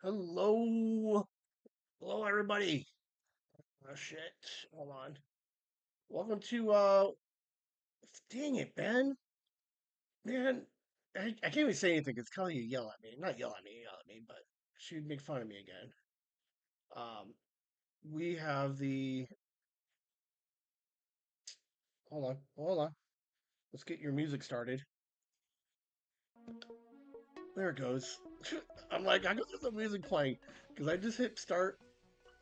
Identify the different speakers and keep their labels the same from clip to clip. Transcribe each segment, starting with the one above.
Speaker 1: Hello. Hello, everybody. Oh, shit. Hold on. Welcome to, dang it, Ben. Man, I can't even say anything because Kelly yell at me. Not yell at me, but she'd make fun of me again. Um, we have the, hold on. Let's get your music started. There it goes. I'm like, I got the music playing because I just hit start.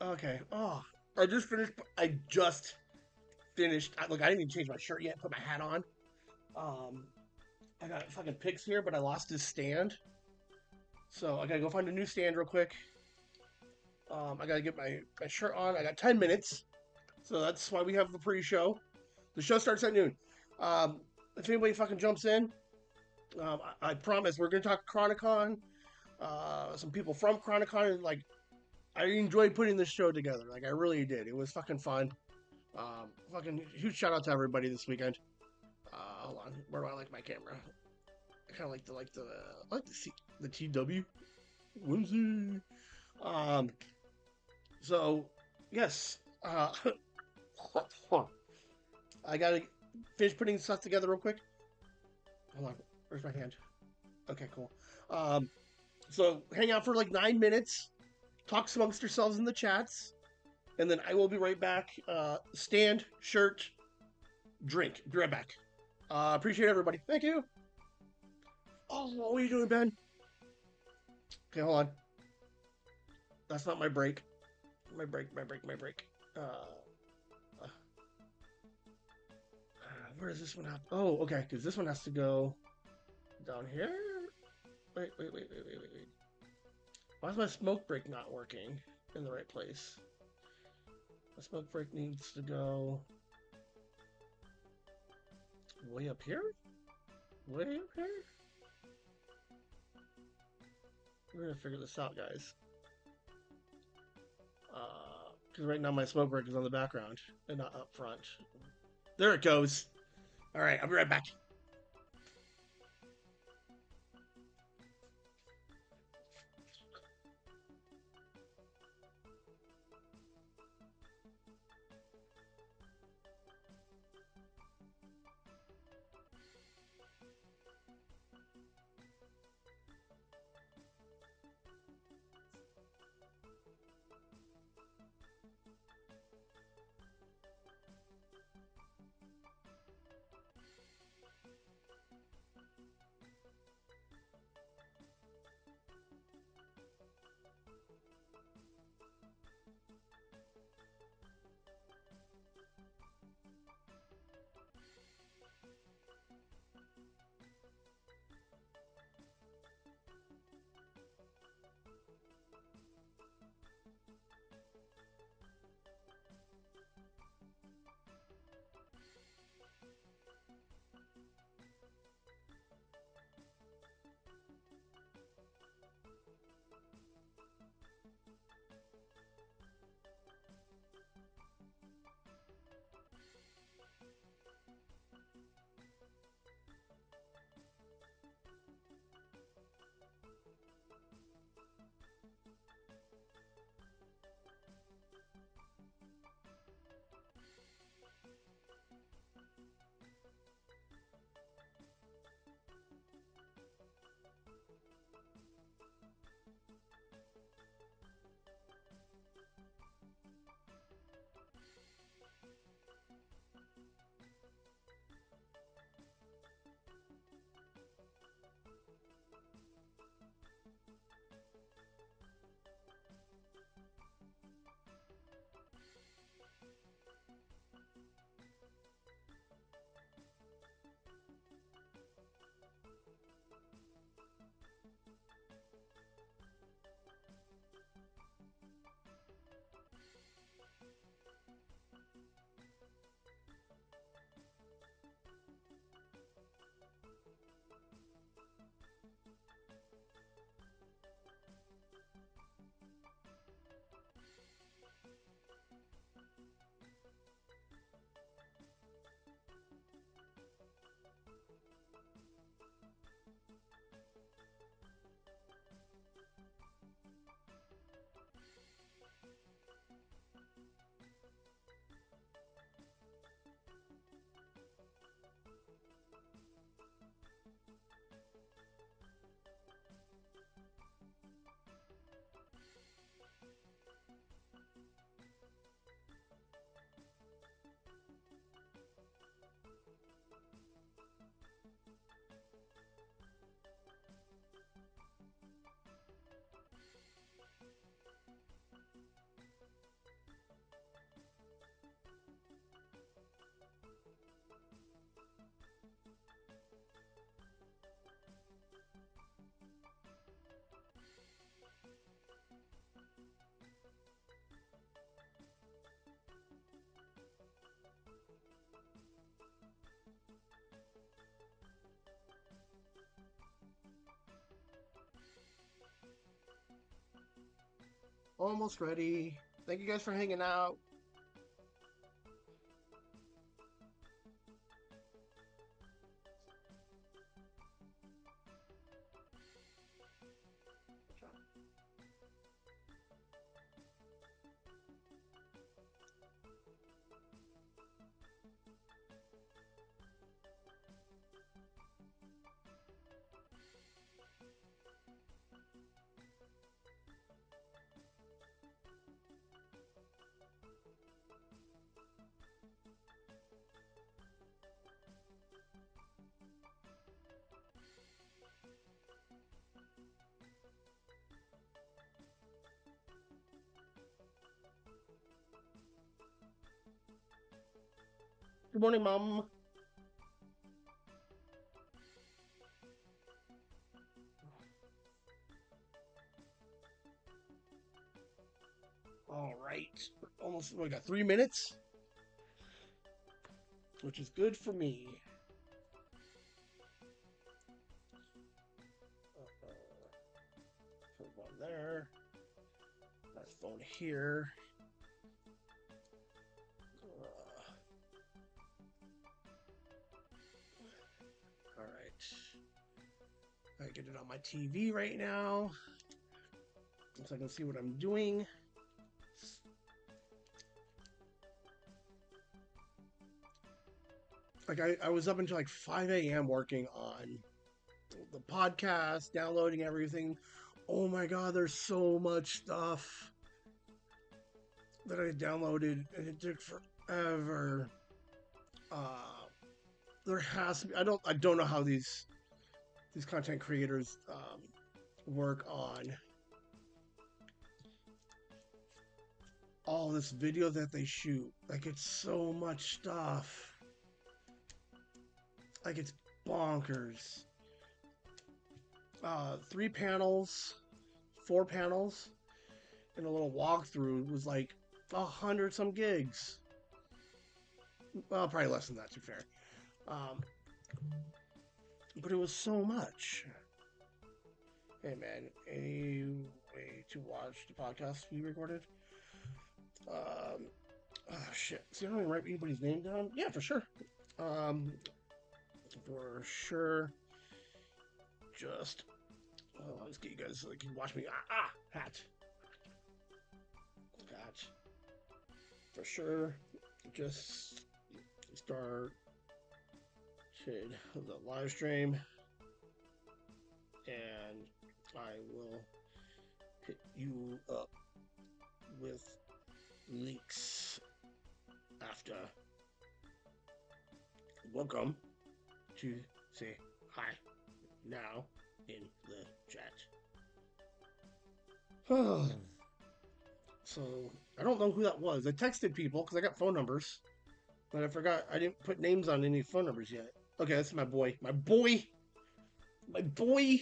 Speaker 1: Okay. Oh, I just finished. I just finished. Look, I didn't even change my shirt yet. Put my hat on. Um, I got fucking pigs here, but I lost his stand. So I gotta go find a new stand real quick. I gotta get my shirt on. I got 10 minutes. So that's why we have the pre show. The show starts at noon. Um, if anybody fucking jumps in, I promise we're gonna talk Chronicon. Some people from Chronicon, and like, I enjoyed putting this show together. Like, I really did. It was fucking fun. Fucking huge shout out to everybody this weekend. Hold on, where do I like my camera? I kind of like the the TW Whimsy. Um, so yes, I gotta finish putting stuff together real quick. Hold on, where's my hand? Okay, cool. Um, so hang out for like 9 minutes, talk amongst yourselves in the chats, and then I will be right back. Stand, shirt, drink. Be right back. Appreciate everybody. Thank you. Oh, what are you doing, Ben? Okay, hold on. That's not my break. My break. Uh, where does this one have? Oh, okay, because this one has to go down here. Wait. Why is my smoke break not working in the right place? My smoke break needs to go way up here? Way up here? We're gonna figure this out, guys. Because right now my smoke break is on the background and not up front. There it goes. All right, I'll be right back. Almost ready. Thank you guys for hanging out. Good morning, Mom. All right. Almost, we got 3 minutes, which is good for me. Put one there. That phone here. All right. I get it on my TV right now, so I can see what I'm doing. Like I was up until like 5 a.m. working on the podcast, downloading everything. Oh my god, there's so much stuff that I downloaded, and it took forever. Uh, there has to be. I don't know how these content creators work on all this video that they shoot. Like it's so much stuff. Like it's bonkers. 3 panels, 4 panels, and a little walkthrough was like 100 some gigs. Well, probably less than that, to be fair. Um, but it was so much. Hey man, any way to watch the podcast we recorded? Oh shit. See, I don't even write anybody's name down. Yeah, for sure. Um, for sure. Just, let's get you guys so you can watch me. Hat. For sure. Just start the live stream, and I will hit you up with links after. Welcome to say hi now in the chat. So I don't know who that was. I texted people because I got phone numbers, but I forgot I didn't put names on any phone numbers yet. Okay, that's my boy. My boy. My boy.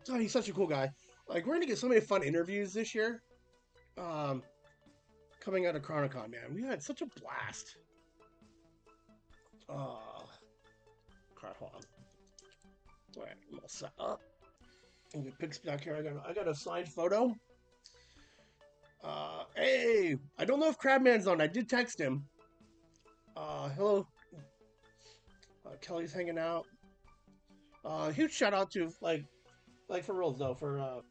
Speaker 1: Oh, he's such a cool guy. Like we're gonna get so many fun interviews this year. Um, coming out of Chronicon, man, we had such a blast. Crap, hold on. All right, I'm all set up. And the pics back here. I got a signed photo. Hey, I don't know if Crabman's on. I did text him. Hello. Kelly's hanging out. Huge shout out to like for reals though for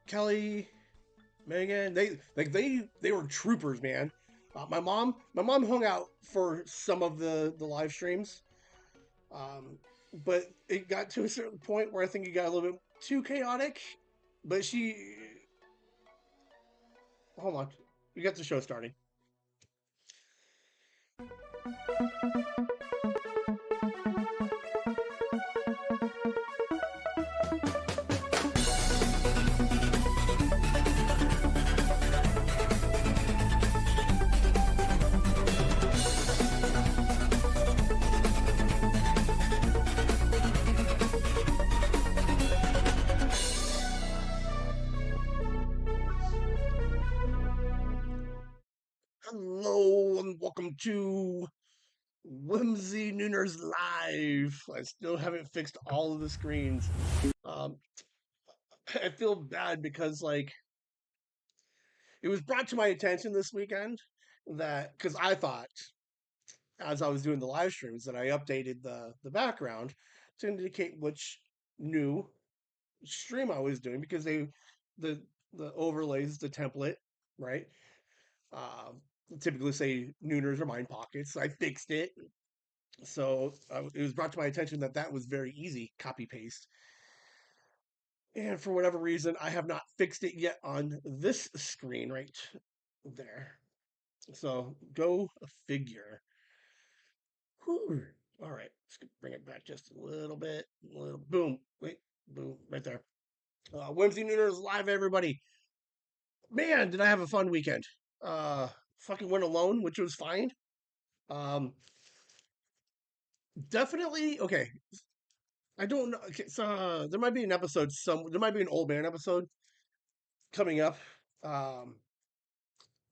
Speaker 1: Kelly, Megan. They were troopers, man. My mom hung out for some of the live streams. But it got to a certain point where I think it got a little bit too chaotic. But hold on, we got the show starting. Hello and welcome to Whimsy Nooners Live. I still haven't fixed all of the screens. Um, I feel bad because like it was brought to my attention this weekend that because I thought as I was doing the live streams that I updated the background to indicate which new stream I was doing because the the overlays the template right um, typically say Nooners or Mind Pockets. So I fixed it. So it was brought to my attention that that was very easy copy paste. And for whatever reason, I have not fixed it yet on this screen right there. So go figure. Whew. All right, let's bring it back just a little bit. A little boom. Wait, boom, right there. Whimsy Nooners live, everybody. Man, did I have a fun weekend. Fucking went alone, which was fine. Um, definitely okay. I don't know. Okay, so there might be an episode. There might be an old man episode coming up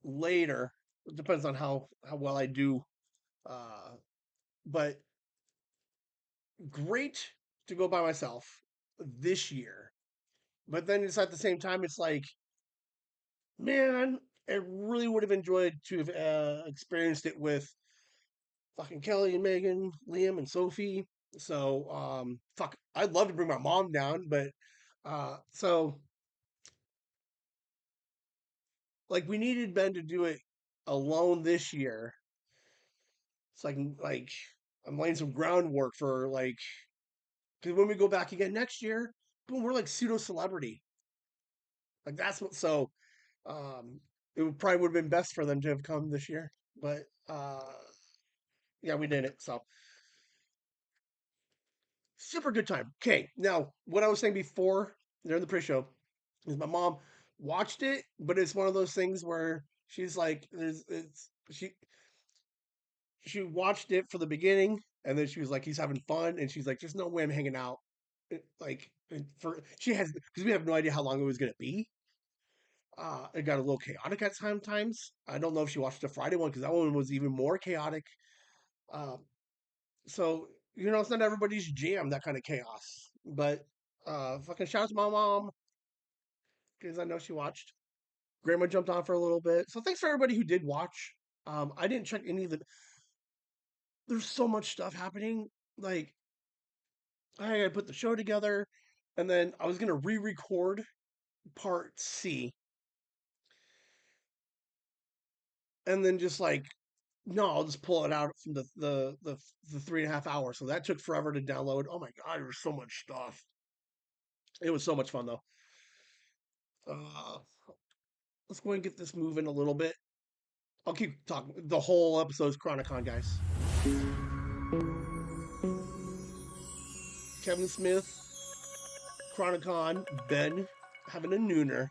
Speaker 1: later. It depends on how well I do. Uh, but great to go by myself this year. But then it's at the same time, it's like, man, I really would have enjoyed to have experienced it with fucking Kelly and Megan, Liam and Sophie. So, fuck, I'd love to bring my mom down, but so like we needed Ben to do it alone this year. So I can like I'm laying some groundwork for like because when we go back again next year, boom, we're like pseudo celebrity. Like that's what so um it probably would have been best for them to have come this year. But yeah, we did it. So super good time. Okay, now what I was saying before during the pre-show is my mom watched it, but it's one of those things where she's like, "There's it's she watched it for the beginning, and then she was like, he's having fun, and she's like, there's no way I'm hanging out." Like for she has because we have no idea how long it was gonna be. It got a little chaotic at sometimes. I don't know if she watched the Friday one because that one was even more chaotic. Um, so it's not everybody's jam that kind of chaos. But fucking shout out to my mom because I know she watched. Grandma jumped on for a little bit. So thanks for everybody who did watch. I didn't check any of the. There's so much stuff happening. Like I gotta put the show together, and then I was gonna re-record part C, and then just like no, I'll just pull it out from the 3.5 hours. So that took forever to download. Oh my god, there was so much stuff. It was so much fun though. Uh, let's go and get this moving a little bit. I'll keep talking. The whole episode's Chronicon, guys. Kevin Smith, Chronicon, Ben having a nooner.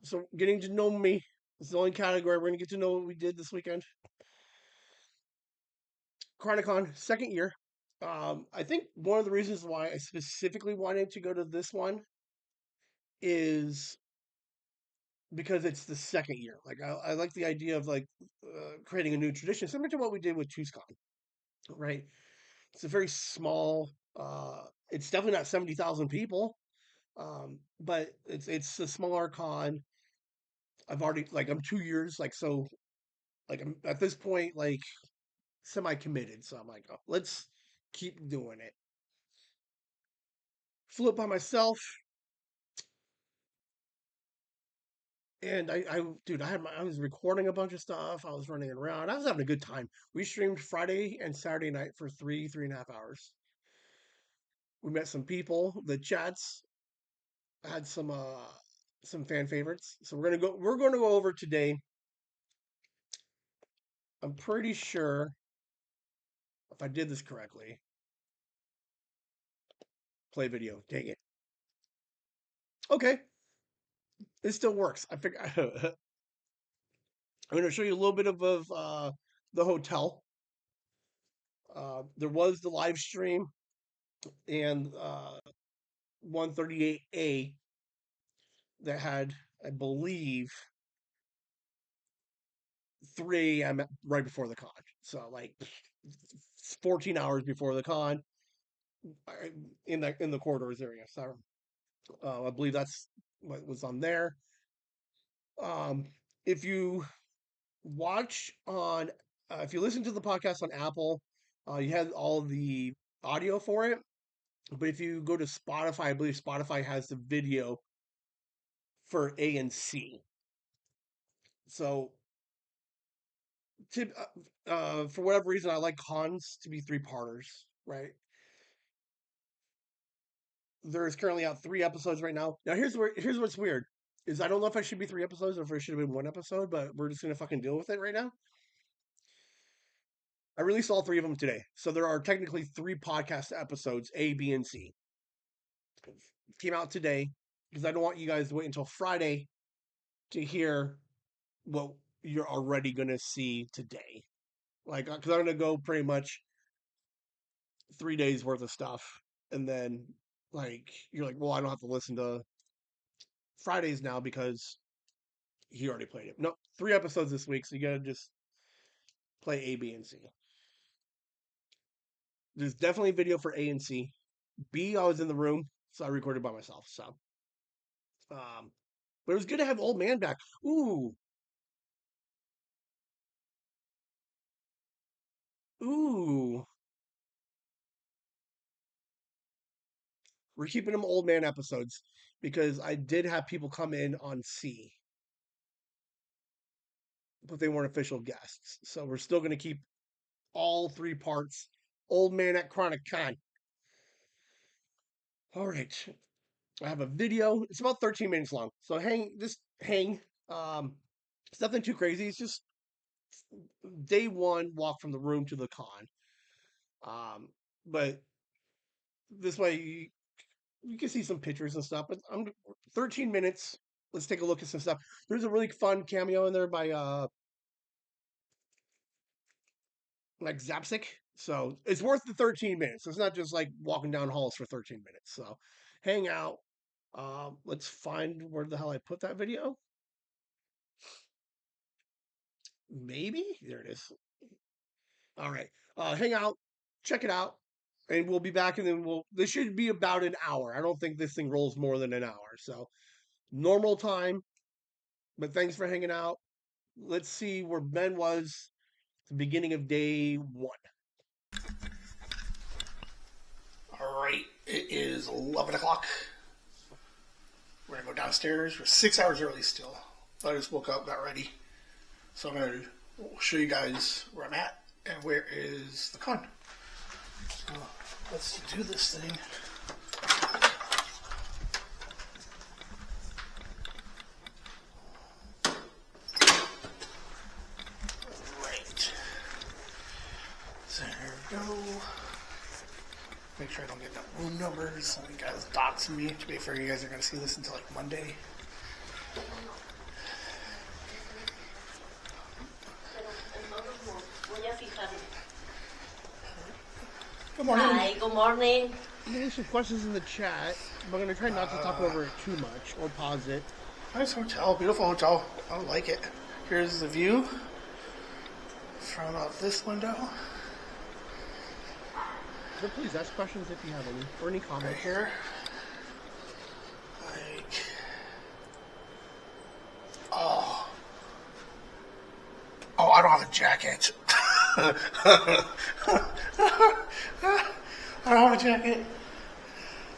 Speaker 1: So getting to know me is the only category we're gonna get to know what we did this weekend. Chronicon, second year. I think one of the reasons why I specifically wanted to go to this one is because it's the second year. Like I like the idea of like creating a new tradition, similar to what we did with TuesCon, right? It's a very small. It's definitely not 70,000 people, but it's a smaller con. I've already like I'm 2 years like so like I'm at this point like semi committed. So I'm like, oh, let's keep doing it. Flew it by myself, and dude, I was recording a bunch of stuff. I was running around. I was having a good time. We streamed Friday and Saturday night for 3.5 hours. We met some people. The chats had some fan favorites. So we're gonna go over today. I'm pretty sure if I did this correctly. Play video. Dang it. Okay, it still works. I figure I'm gonna show you a little bit of the hotel. There was the live stream and 138A that had, I believe, 3 a.m. right before the con. So like 14 hours before the con, in the corridors area. So I believe that's what was on there. Um, if you watch on, if you listen to the podcast on Apple, you have all the audio for it. But if you go to Spotify, I believe Spotify has the video for A and C. So, for whatever reason, I like cons to be three-parters, right? There's currently out 3 episodes right now. Now, here's what's weird is I don't know if I should be 3 episodes or if it should have been 1 episode, but we're just gonna fucking deal with it right now. I released all 3 of them today, so there are technically 3 podcast episodes, A, B, and C. Came out today because I don't want you guys to wait until Friday to hear what you're already gonna see today. Like, because I'm gonna go pretty much 3 days worth of stuff, and then like you're like, well, I don't have to listen to Fridays now because he already played it. No, 3 episodes this week, so you gotta just play A, B, and C. There's definitely video for A and C. B, I was in the room, so I recorded by myself. So, but it was good to have Old Man back. Ooh, ooh. We're keeping them Old Man episodes because I did have people come in on C, but they weren't official guests. So we're still going to keep all 3 parts. Old Man at Chronic Con. All right. I have a video. It's about 13 minutes long. So hang. Um, it's nothing too crazy. It's just day one walk from the room to the con. But this way you can see some pictures and stuff. But I'm 13 minutes. Let's take a look at some stuff. There's a really fun cameo in there by like Zapsik. So it's worth the 13 minutes. It's not just like walking down halls for 13 minutes. So hang out. Let's find where the hell I put that video. Maybe there it is. All right. Hang out, check it out, and we'll be back. And then this should be about an hour. I don't think this thing rolls more than an hour. So normal time. But thanks for hanging out. Let's see where Ben was at the beginning of day one. All right, it is 11 o'clock. We're going to go downstairs. We're 6 hours early still. I just woke up, got ready. So I'm going to show you guys where I'm at and where is the con. So let's do this thing. Right. There we go. Make sure I don't get no room numbers. Some of you guys doxing me. To be fair, you guys are going to see this until like Monday. Good morning.
Speaker 2: Hi, good morning.
Speaker 1: There's some questions in the chat. I'm going to try not to talk over it too much or pause it.
Speaker 3: Nice hotel, beautiful hotel. I like it. Here's the view from out this window.
Speaker 1: So please ask questions if you have any, or any comments.
Speaker 3: Right here. Like, oh, I don't have a jacket. I don't have a jacket.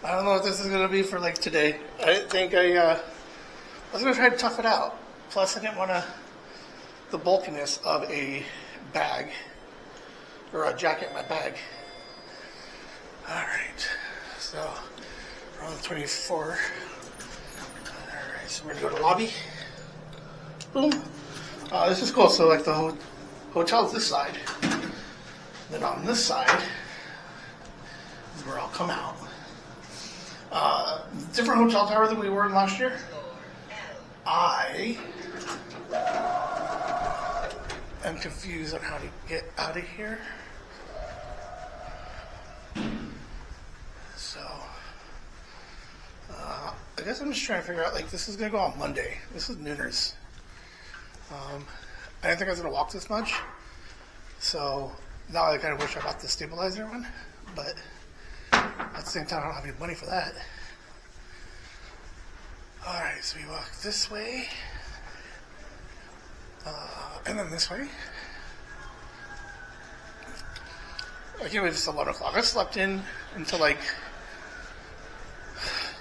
Speaker 3: I don't know what this is going to be for like today. I didn't think I was going to try to tough it out. Plus, I didn't want the bulkiness of a bag or a jacket in my bag. All right, so we're on the 24. All right, so we're gonna go to lobby. Boom. This is cool. So like the hotel's this side. Then on this side is where I'll come out. Different hotel tower than we were in last year. I am confused on how to get out of here. So, I guess I'm just trying to figure out, like, this is going to go on Monday. This is Nooners. I didn't think I was going to walk this much. So now I kind of wish I bought the stabilizer one. But at the same time, I don't have any money for that. Alright, so we walk this way. And then this way. I can't believe it's 11 o'clock. I slept in until like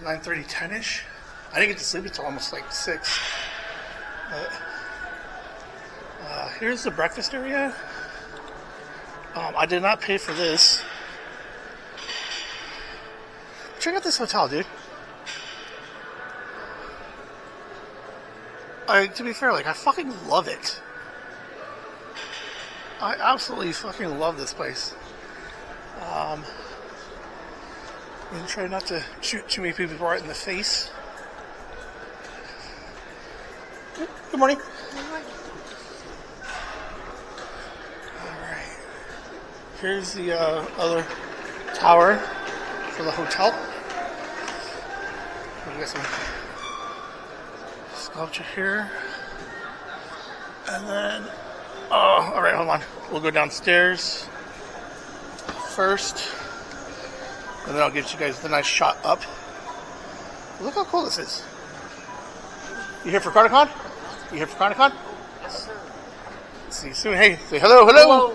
Speaker 3: 9:30, 10-ish. I didn't get to sleep until almost like 6. But, here's the breakfast area. I did not pay for this. Check out this hotel, dude. To be fair, like, I fucking love it. I absolutely fucking love this place. I'm going to try not to shoot too many people right in the face. Good morning. Alright. Here's the other tower for the hotel. We got some sculpture here. And then, alright, hold on. We'll go downstairs first. And then I'll get you guys the nice shot up. Look how cool this is. You here for CarnaCon? You here for CarnaCon?
Speaker 2: Yes, sir.
Speaker 3: See you soon. Hey, say hello, hello.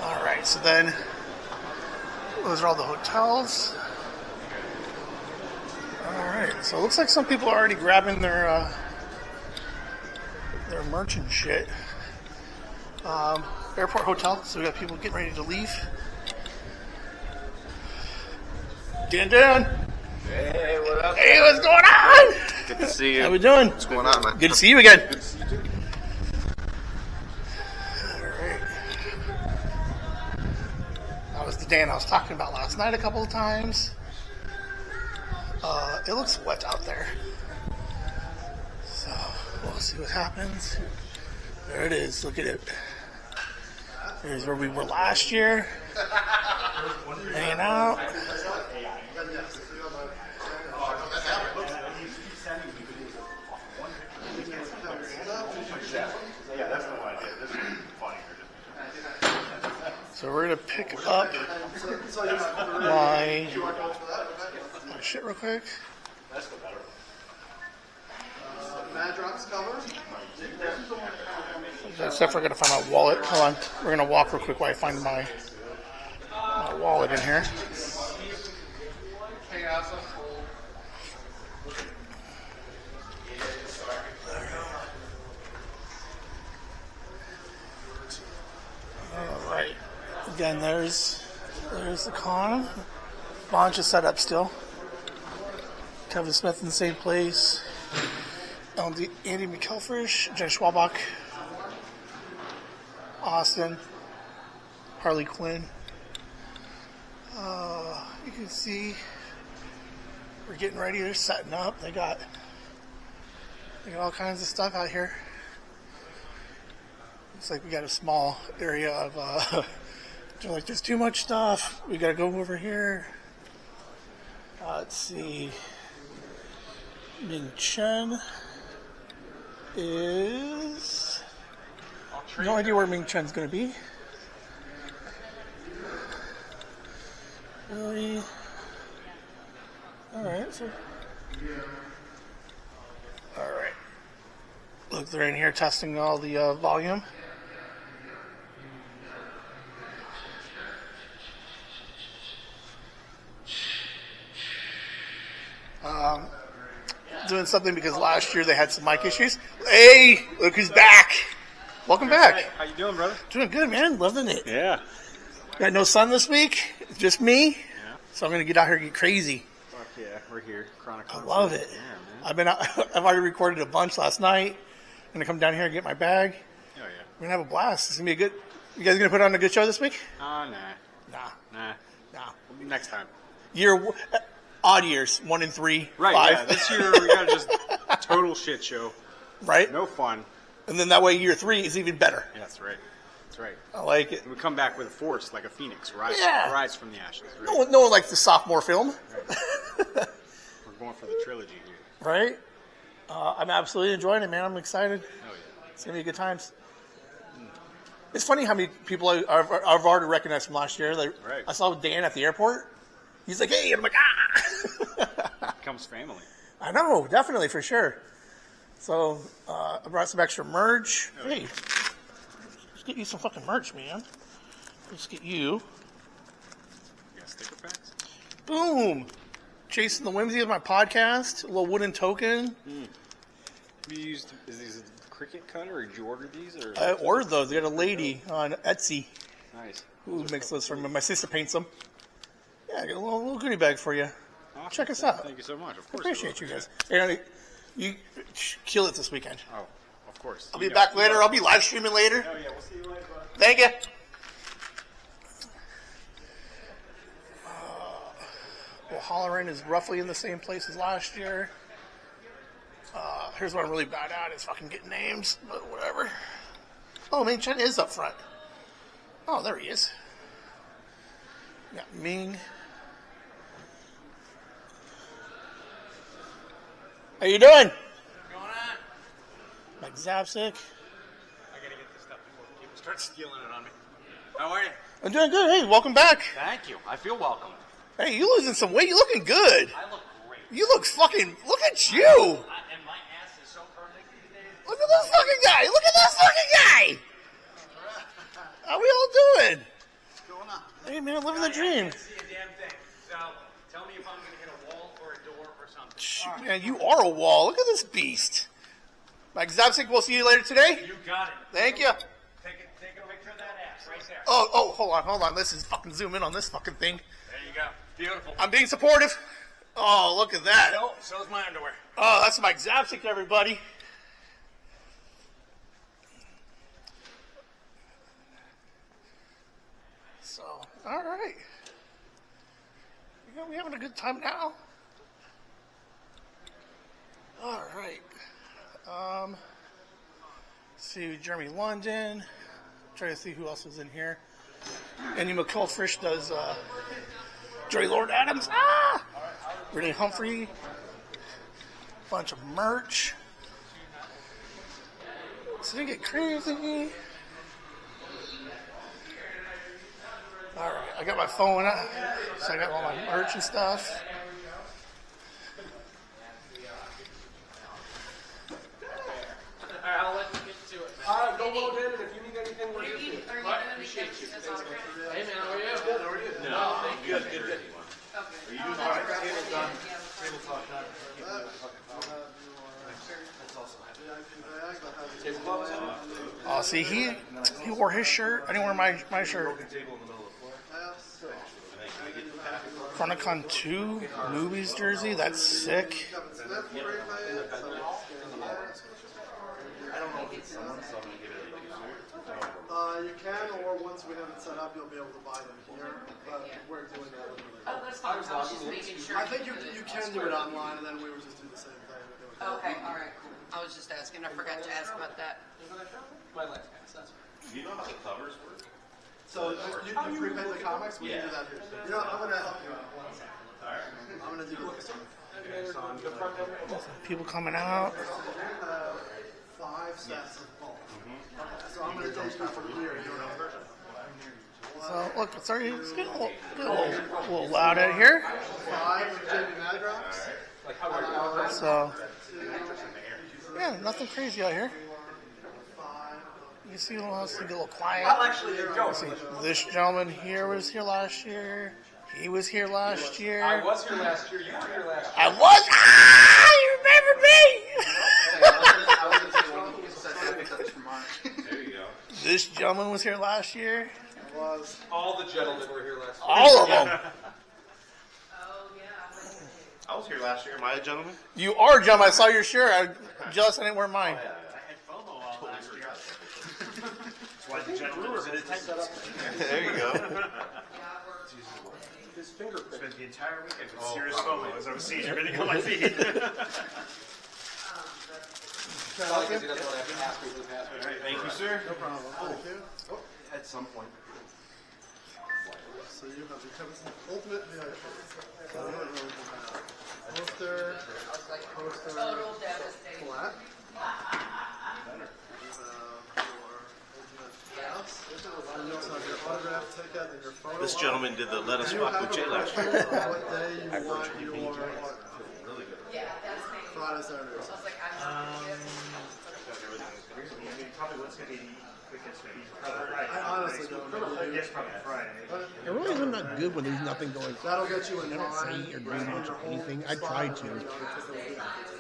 Speaker 3: Alright, so then those are all the hotels. Alright, so it looks like some people are already grabbing their merch and shit. Airport hotel, so we got people getting ready to leave. Dan.
Speaker 2: Hey, what up?
Speaker 3: Hey, what's going on?
Speaker 2: Good to see you.
Speaker 3: How we doing?
Speaker 2: What's going on, man?
Speaker 3: Good to see you again.
Speaker 2: Good to see you too.
Speaker 3: Alright. That was the Dan I was talking about last night a couple of times. It looks wet out there. So, we'll see what happens. There it is. Look at it. Here's where we were last year. Hanging out. So we're going to pick up my shit real quick. Except for I gotta find my wallet. Hold on. We're gonna walk real quick while I find my wallet in here. Alright. Again, there's the con. Launch is set up still. Kevin Smith in the same place. Andy McElfresh, Jen Schwabach, Austin, Harley Quinn. You can see we're getting ready. They're setting up. They got all kinds of stuff out here. Looks like we got a small area of like there's too much stuff. We gotta go over here. Let's see. Ming Chen is no idea where Ming Chen's going to be. Really? Alright, so. Alright. Look, they're in here testing all the volume. Doing something because last year they had some mic issues. Hey, look who's back. Welcome back.
Speaker 2: How you doing, brother?
Speaker 3: Doing good, man. Loving it.
Speaker 2: Yeah.
Speaker 3: Got no sun this week. It's just me.
Speaker 2: Yeah.
Speaker 3: So I'm going to get out here and get crazy.
Speaker 2: Fuck yeah, we're here. Chronicle.
Speaker 3: I love it.
Speaker 2: Yeah, man.
Speaker 3: I've already recorded a bunch last night. I'm going to come down here and get my bag.
Speaker 2: Oh, yeah.
Speaker 3: We're going to have a blast. It's going to be a good. You guys going to put on a good show this week?
Speaker 2: Nah.
Speaker 3: Nah.
Speaker 2: Next time.
Speaker 3: Odd years, 1 in 3,
Speaker 2: Right,
Speaker 3: 5.
Speaker 2: yeah. This year we got just total shit show.
Speaker 3: Right?
Speaker 2: No fun.
Speaker 3: And then that way year 3 is even better.
Speaker 2: Yeah, that's right. That's right.
Speaker 3: I like it.
Speaker 2: We come back with a force like a phoenix, rise from the ashes. Right?
Speaker 3: No one likes the sophomore film.
Speaker 2: Right. We're going for the trilogy here.
Speaker 3: Right? I'm absolutely enjoying it, man. I'm excited.
Speaker 2: Oh, yeah.
Speaker 3: It's going to be good times. It's funny how many people I've already recognized from last year. Like,
Speaker 2: Right.
Speaker 3: I saw Dan at the airport. He's like, hey, and I'm like, ah!
Speaker 2: Becomes family.
Speaker 3: I know, definitely, for sure. So, I brought some extra merch.
Speaker 2: Oh.
Speaker 3: Hey, let's get you some fucking merch, man. Let's get you.
Speaker 2: You got sticker packs?
Speaker 3: Boom! Chasing the Whimsy of my podcast. A little wooden token.
Speaker 2: You used, is these a Cricut cutter, or did you order these? Or
Speaker 3: I ordered those. They got a lady on Etsy
Speaker 2: nice.
Speaker 3: who makes those for me. My sister paints them. Yeah, I got a little goodie bag for you.
Speaker 2: Awesome.
Speaker 3: Check us out.
Speaker 2: Thank you so much. Of course.
Speaker 3: Appreciate
Speaker 2: I
Speaker 3: you
Speaker 2: will.
Speaker 3: guys. And you kill it this weekend.
Speaker 2: Oh, of course.
Speaker 3: I'll be back later. I'll be live streaming later.
Speaker 2: Oh yeah, we'll see you later. Bud.
Speaker 3: Thank you. Well, Hollerin is roughly in the same place as last year. Here's what I'm really bad at is fucking getting names, but whatever. Oh, Ming Chen is up front. Oh, there he is. Got Ming. How you doing?
Speaker 2: What's going on?
Speaker 3: Mike Zapsik.
Speaker 2: I gotta get this stuff before people start stealing it on me. How are you?
Speaker 3: I'm doing good. Hey, welcome back.
Speaker 2: Thank you. I feel welcome.
Speaker 3: Hey, you losing some weight. You looking good.
Speaker 2: I look great.
Speaker 3: You look fucking. Look at you.
Speaker 2: And my ass is so perfect these days.
Speaker 3: Look at this fucking guy. Look at this fucking guy. How we all doing?
Speaker 2: What's going on?
Speaker 3: Hey, man, living the dream.
Speaker 2: I can't see a damn thing. So tell me if I'm gonna hit a wall or a door or something.
Speaker 3: Shoot, man, you are a wall. Look at this beast. Mike Zapsik, we'll see you later today.
Speaker 2: You got it.
Speaker 3: Thank you.
Speaker 2: Take a picture of that ass right there.
Speaker 3: Oh, hold on. Let's just fucking zoom in on this fucking thing.
Speaker 2: There you go. Beautiful.
Speaker 3: I'm being supportive. Oh, look at that.
Speaker 2: Oh, so's my underwear.
Speaker 3: Oh, that's Mike Zapsik, everybody. So, all right. We having a good time now. All right. See Jeremy London. Trying to see who else is in here. Andy McCulfrish does Joy Lord Adams. Ah! Renee Humphrey. Bunch of merch. So they get crazy. All right, I got my phone up, so I got all my merch and stuff.
Speaker 2: Alright, I'll let you get to it.
Speaker 1: Alright, go load in, and if you need anything, we're here for you.
Speaker 2: Appreciate you. Hey man, how are you?
Speaker 1: Good, how are you?
Speaker 2: No, thank you.
Speaker 1: Good.
Speaker 4: Are you doing all right? Table done. Table talk done.
Speaker 3: Oh, see, he wore his shirt. I didn't wear my shirt. Chronicon 2 movies jersey. That's sick.
Speaker 4: You can, or once we have it set up, you'll be able to buy them here. But we're doing that.
Speaker 5: Oh, that's fine. I was just making sure.
Speaker 4: I think you can do it online, and then we would just do the same thing.
Speaker 5: Okay, all right, cool. I was just asking. I forgot to ask about that.
Speaker 4: My last pass, that's right. Do you know how the covers work? So you prepay the comics? We can do that here. You know, I'm going to help you out. I'm going to do this.
Speaker 3: People coming out.
Speaker 4: 5 sets of bulk. So I'm going to take you from here.
Speaker 3: So look, it's already getting a little loud out here.
Speaker 4: 5 JB Madrox.
Speaker 3: So yeah, nothing crazy out here. You see who else to get a little quiet. See, this gentleman here was here last year. He was here last year.
Speaker 6: I was here last year. You were here last year.
Speaker 3: I was. Ah, you remember me?
Speaker 6: There you go.
Speaker 3: This gentleman was here last year.
Speaker 6: All the gentlemen were here last year.
Speaker 3: All of them.
Speaker 5: Oh yeah.
Speaker 7: I was here last year. Am I a gentleman?
Speaker 3: You are a gentleman. I saw your shirt. I'm jealous I didn't wear mine.
Speaker 7: That's why the gentleman was in attendance. There you go.
Speaker 1: His fingerprint.
Speaker 7: Spent the entire weekend with serious FOMO as I was seeing everything on my feed.
Speaker 6: Probably because he doesn't want to have to ask me who passed me.
Speaker 7: Thank you, sir.
Speaker 4: No problem. Thank you.
Speaker 7: At some point.
Speaker 4: So you have the ultimate VIP. So you're going to have poster,
Speaker 5: Total devastation.
Speaker 4: flat. You have your ultimate pass. And you also have your autograph ticket and your photo.
Speaker 7: This gentleman did the Let Us
Speaker 4: You
Speaker 7: Fuck
Speaker 4: have
Speaker 7: with
Speaker 4: a
Speaker 7: Jay last year.
Speaker 4: preference on what day you want your autograph.
Speaker 5: Yeah, that's me.
Speaker 4: Friday, Saturday.
Speaker 5: I was like, I'm not gonna get
Speaker 7: Probably what's going to be the quickest maybe.
Speaker 4: I honestly don't know.
Speaker 7: I guess probably Friday.
Speaker 1: I realize I'm not good when there's nothing going on.
Speaker 4: That'll get you in
Speaker 1: I don't
Speaker 4: line.
Speaker 1: say or do much of anything. I try to,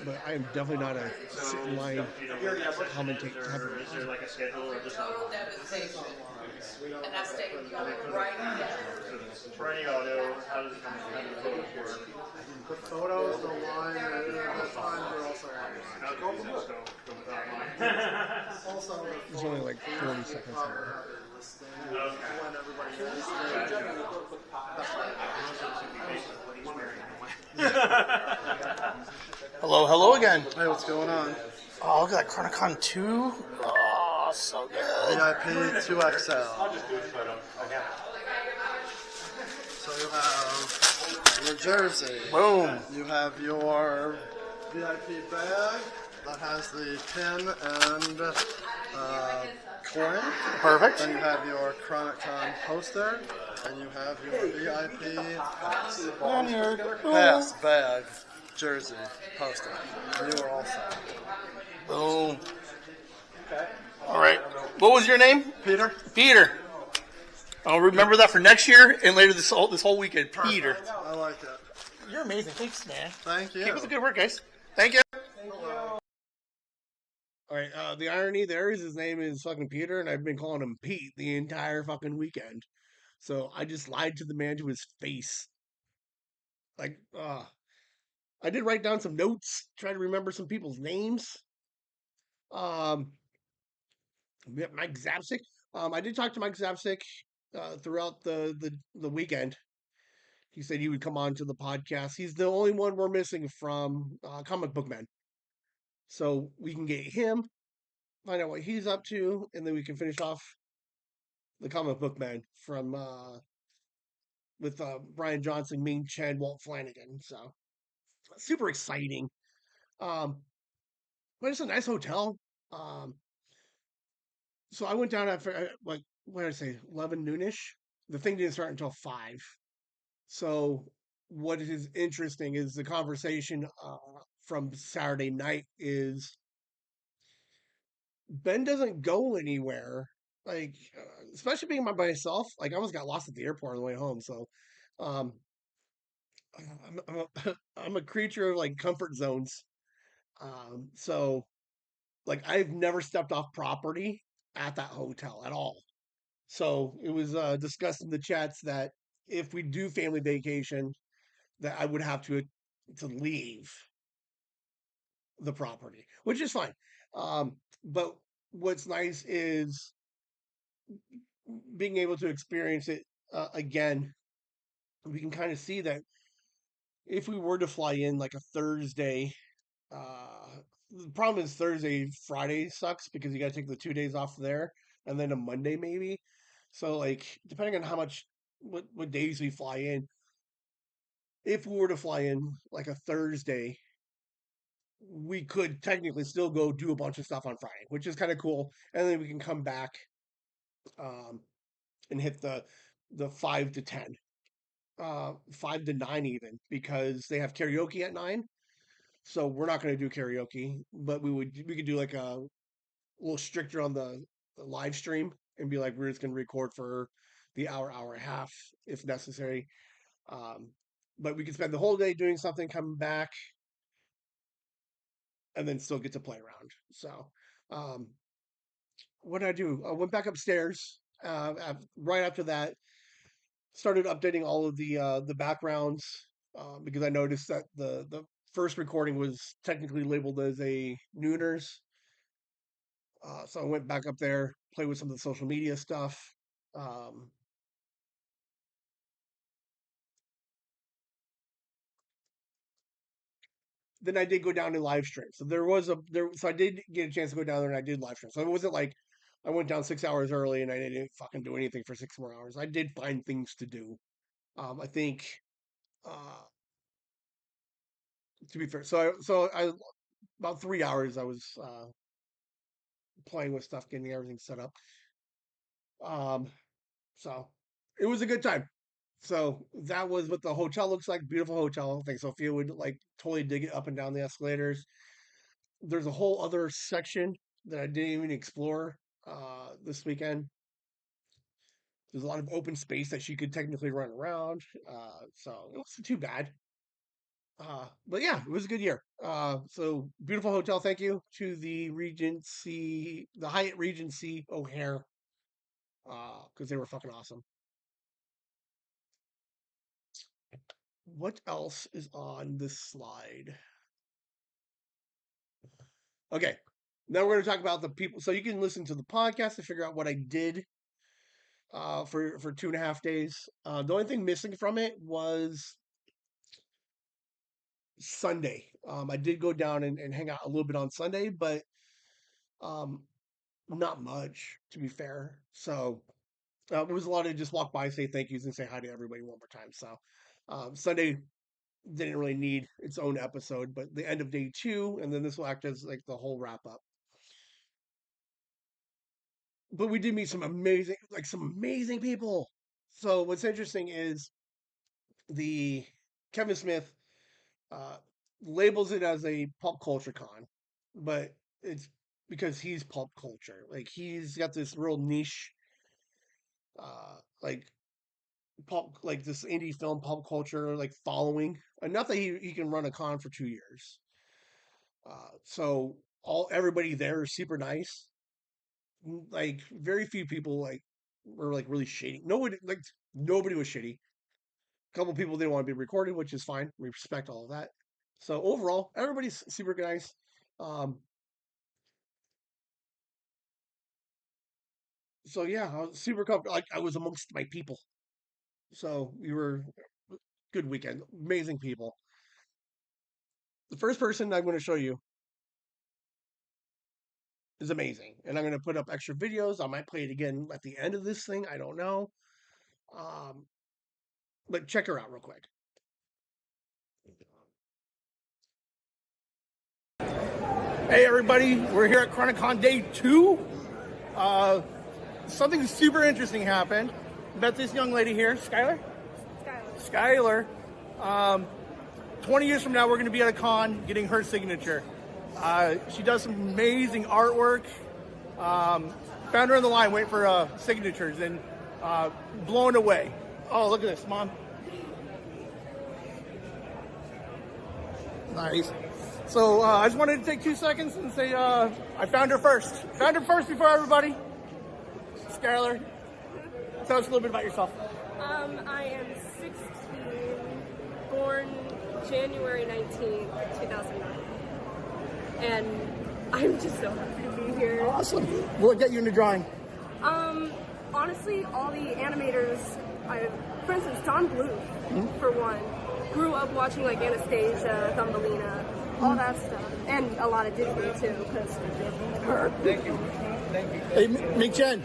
Speaker 1: but I am definitely not a sit in line commentate type of
Speaker 7: Is there like a schedule or just
Speaker 5: total devastation. And that's taking you right down.
Speaker 7: Friday auto? How does it come in? How do the photos work?
Speaker 4: The photos, the line, the time, you're also
Speaker 7: How do you just go without mine?
Speaker 4: Also,
Speaker 1: It's only like 40 seconds long.
Speaker 4: when everybody knows.
Speaker 3: Hello, hello again.
Speaker 4: Hey, what's going on?
Speaker 3: Oh, look at that Chronicon 2. Oh, so good.
Speaker 4: VIP 2XL. So you have your jersey.
Speaker 3: Boom.
Speaker 4: You have your VIP bag that has the pin and coin.
Speaker 3: Perfect.
Speaker 4: Then you have your ChronicCon poster, and you have your VIP pass, bag, jersey, poster. And you are all set.
Speaker 3: Boom. All right. What was your name?
Speaker 4: Peter?
Speaker 3: Peter. I'll remember that for next year and later this whole weekend. Peter.
Speaker 4: I like it.
Speaker 3: You're amazing. Thanks, man.
Speaker 4: Thank you.
Speaker 3: Keep up the good work, guys. Thank you.
Speaker 1: All right. The irony there is his name is fucking Peter, and I've been calling him Pete the entire fucking weekend. So I just lied to the man to his face. Like, I did write down some notes, try to remember some people's names. We have Mike Zapsik. I did talk to Mike Zapsik throughout the weekend. He said he would come on to the podcast. He's the only one we're missing from Comic Book Man. So we can get him, find out what he's up to, and then we can finish off the Comic Book Man from with Brian Johnson, Ming Chen, Walt Flanagan. So super exciting. But it's a nice hotel. Um, so I went down after like what did I say, 11 noonish. The thing didn't start until 5. So what is interesting is the conversation from Saturday night is Ben doesn't go anywhere. Like, especially being by myself, like I almost got lost at the airport on the way home. So, um, I'm a creature of like comfort zones. So like I've never stepped off property at that hotel at all. So it was discussed in the chats that if we do family vacation, that I would have to leave the property, which is fine. But what's nice is being able to experience it again. We can kind of see that if we were to fly in like a Thursday, the problem is Thursday, Friday sucks because you got to take the 2 days off there and then a Monday maybe. So like depending on how much what days we fly in, if we were to fly in like a Thursday, we could technically still go do a bunch of stuff on Friday, which is kind of cool, and then we can come back um, and hit the 5 to 10, 5 to 9 even because they have karaoke at 9. So we're not going to do karaoke, but we could do like a little stricter on the live stream and be like we're just going to record for the hour and a half if necessary. Um, but we could spend the whole day doing something, coming back, and then still get to play around. So, um, what did I do? I went back upstairs. Right after that, started updating all of the backgrounds because I noticed that the first recording was technically labeled as a Nooners. So I went back up there, played with some of the social media stuff. Um, then I did go down and live stream. So there was a there. So I did get a chance to go down there and I did live stream. So it wasn't like I went down 6 hours early, and I didn't fucking do anything for 6 more hours. I did find things to do. I think, uh, to be fair, so I about 3 hours I was playing with stuff, getting everything set up. Um, so it was a good time. So that was what the hotel looks like. Beautiful hotel. I think Sophia would like totally dig it up and down the escalators. There's a whole other section that I didn't even explore this weekend. There's a lot of open space that she could technically run around. So it wasn't too bad. But yeah, it was a good year. So beautiful hotel. Thank you to the Hyatt Regency O'Hare, because they were fucking awesome. What else is on this slide? Okay, now we're going to talk about the people. So you can listen to the podcast to figure out what I did for 2.5 days. The only thing missing from it was Sunday. I did go down and hang out a little bit on Sunday, but um, not much, to be fair. So it was a lot of just walk by, say thank yous, and say hi to everybody one more time. So Sunday didn't really need its own episode, but the end of day 2, and then this will act as like the whole wrap up. But we did meet some amazing people. So what's interesting is the Kevin Smith uh, labels it as a pop culture con, but it's because he's pop culture. Like he's got this real niche, like like this indie film pop culture like following. Enough that he can run a con for 2 years. So everybody there is super nice. Like very few people like were like really shady. Nobody was shitty. A couple people didn't want to be recorded, which is fine. We respect all of that. So overall, everybody's super nice. Um, so yeah, I was super comfortable. Like I was amongst my people. So we were good weekend. Amazing people. The first person I'm going to show you is amazing, and I'm going to put up extra videos. I might play it again at the end of this thing. I don't know. Um, but check her out real quick. Hey everybody, we're here at Chronicon Day 2. Something super interesting happened. Met this young lady here, Skylar. Skylar. 20 years from now, we're going to be at a con getting her signature. She does some amazing artwork. Found her in the line waiting for signatures and blown away. Oh, look at this, Mom. Nice. So I just wanted to take 2 seconds and say I found her first. Found her first before everybody. Skylar, tell us a little bit about yourself.
Speaker 8: I am 16, born January 19th, 2009. And I'm just so happy to be here.
Speaker 1: Awesome. We'll get you into drawing.
Speaker 8: Honestly, all the animators, for instance, John Bluth, for one, grew up watching like Anastasia, Thumbelina, all that stuff. And a lot of Disney too, because
Speaker 6: Thank you.
Speaker 1: Hey, Mick Chen,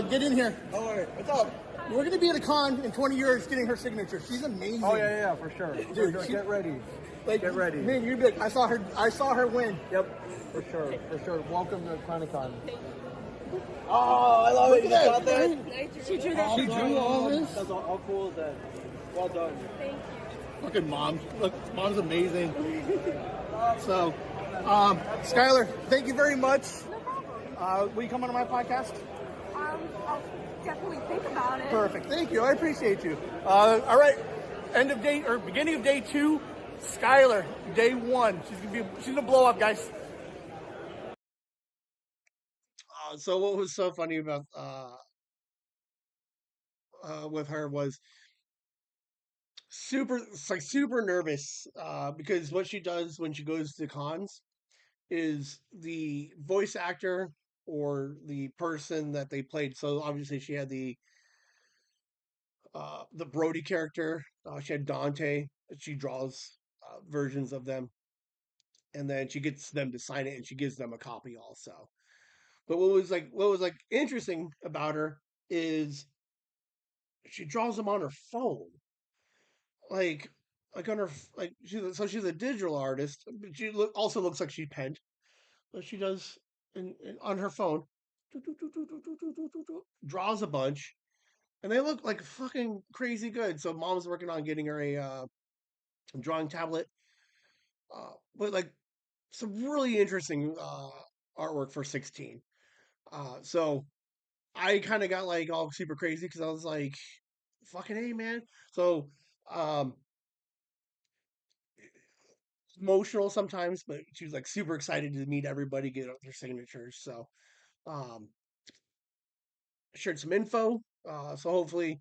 Speaker 1: get in here.
Speaker 6: All right. What's up?
Speaker 1: We're going to be at a con in 20 years getting her signature. She's amazing.
Speaker 6: Oh yeah, for sure.
Speaker 1: Dude,
Speaker 6: Get ready.
Speaker 1: Like,
Speaker 6: Get ready.
Speaker 1: Man, you're big. I saw her win.
Speaker 6: Yep, for sure. Welcome to Chronicon.
Speaker 1: Oh, I love it.
Speaker 6: You got that?
Speaker 8: she drew that.
Speaker 1: She drew all this.
Speaker 6: That's how cool is that? Well done.
Speaker 8: Thank you.
Speaker 1: Look at Mom. Look, Mom's amazing. So, Skylar, thank you very much.
Speaker 8: No problem.
Speaker 1: Will you come on my podcast?
Speaker 8: I'll definitely think about it.
Speaker 1: Perfect. Thank you. I appreciate you. All right. Beginning of day 2. Skylar, day 1. She's gonna blow up, guys. So what was so funny about with her was super nervous because what she does when she goes to cons is the voice actor or the person that they played. So obviously she had the Brody character. She had Dante. She draws versions of them, and then she gets them to sign it, and she gives them a copy also. But what was like interesting about her is she draws them on her phone, like on her like she's a digital artist, but also looks like she penned, but she does on her phone, draws a bunch, and they look like fucking crazy good. So mom's working on getting her a drawing tablet, but like some really interesting artwork for 16. So I kind of got like all super crazy because I was like, fucking A, man. So um, emotional sometimes, but she was like super excited to meet everybody, get their signatures. So um, shared some info. So hopefully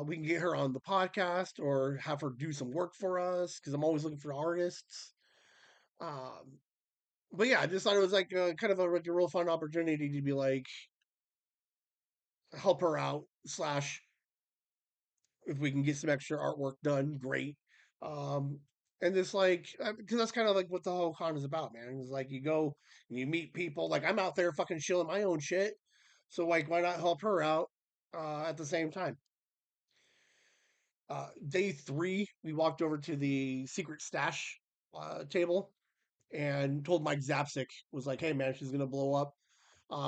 Speaker 1: we can get her on the podcast or have her do some work for us because I'm always looking for artists. Um, but yeah, I just thought it was like kind of like a real fun opportunity to be like help her out slash if we can get some extra artwork done, great. Um, and it's like because that's kind of like what the whole con is about, man. It's like you go and you meet people. Like I'm out there fucking chilling my own shit, so like why not help her out at the same time? Day three, we walked over to the secret stash table and told Mike Zapsik was like, "Hey man, she's gonna blow up."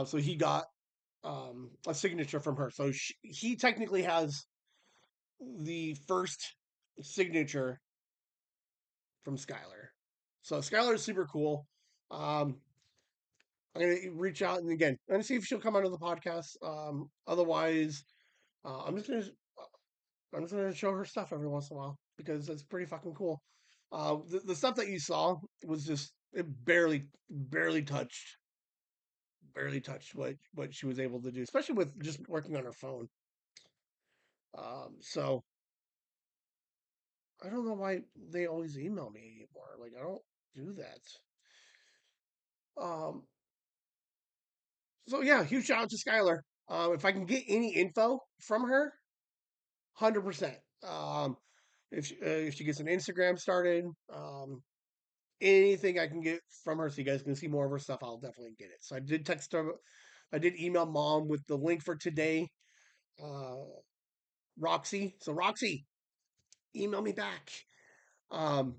Speaker 1: So he got a signature from her. So he technically has the first signature from Skylar. So Skylar is super cool. Um, I'm gonna reach out and again, I'm gonna see if she'll come onto the podcast. Otherwise, I'm just gonna show her stuff every once in a while because it's pretty fucking cool. The stuff that you saw was just it barely touched what she was able to do, especially with just working on her phone. So I don't know why they always email me anymore. Like I don't do that. Um, so yeah, huge shout out to Skylar. If I can get any info from her, 100%. If she gets an Instagram started, anything I can get from her so you guys can see more of her stuff, I'll definitely get it. So I did text her, I did email mom with the link for today. Uh, Roxy, so Roxy, email me back. Um,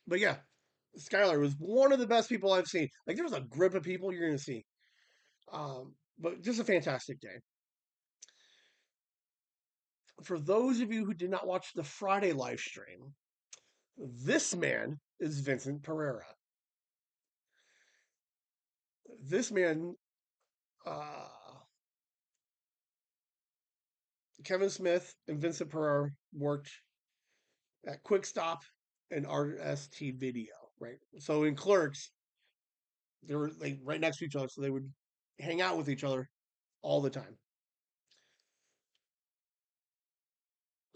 Speaker 1: but yeah, Skylar was one of the best people I've seen. Like there's a grip of people you're gonna see. But just a fantastic day. For those of you who did not watch the Friday live stream, this man is Vincent Pereira. This man, uh, Kevin Smith and Vincent Pereira worked at Quick Stop and RST Video, right? So in Clerks, they were like right next to each other, so they would hang out with each other all the time.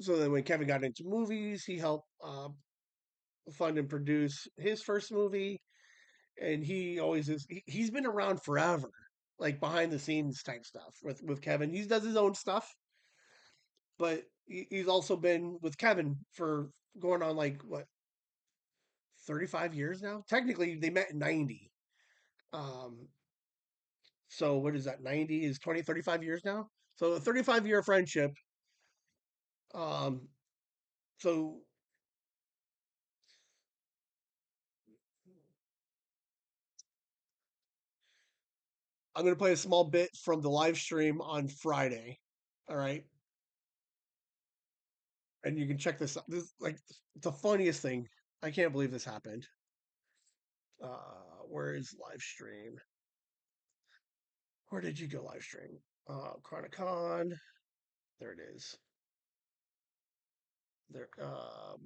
Speaker 1: So then when Kevin got into movies, he helped fund and produce his first movie, and he always is. He's been around forever, like behind the scenes type stuff with Kevin. He does his own stuff, but he's also been with Kevin for going on like what 35 years now. Technically, they met in 90. Um, so what is that? 90 is 20, 35 years now. So a 35-year friendship. Um, so I'm going to play a small bit from the live stream on Friday. All right. And you can check this out. This is like the funniest thing. I can't believe this happened. Where is live stream? Where did you go live stream? Chronicon. There it is. There.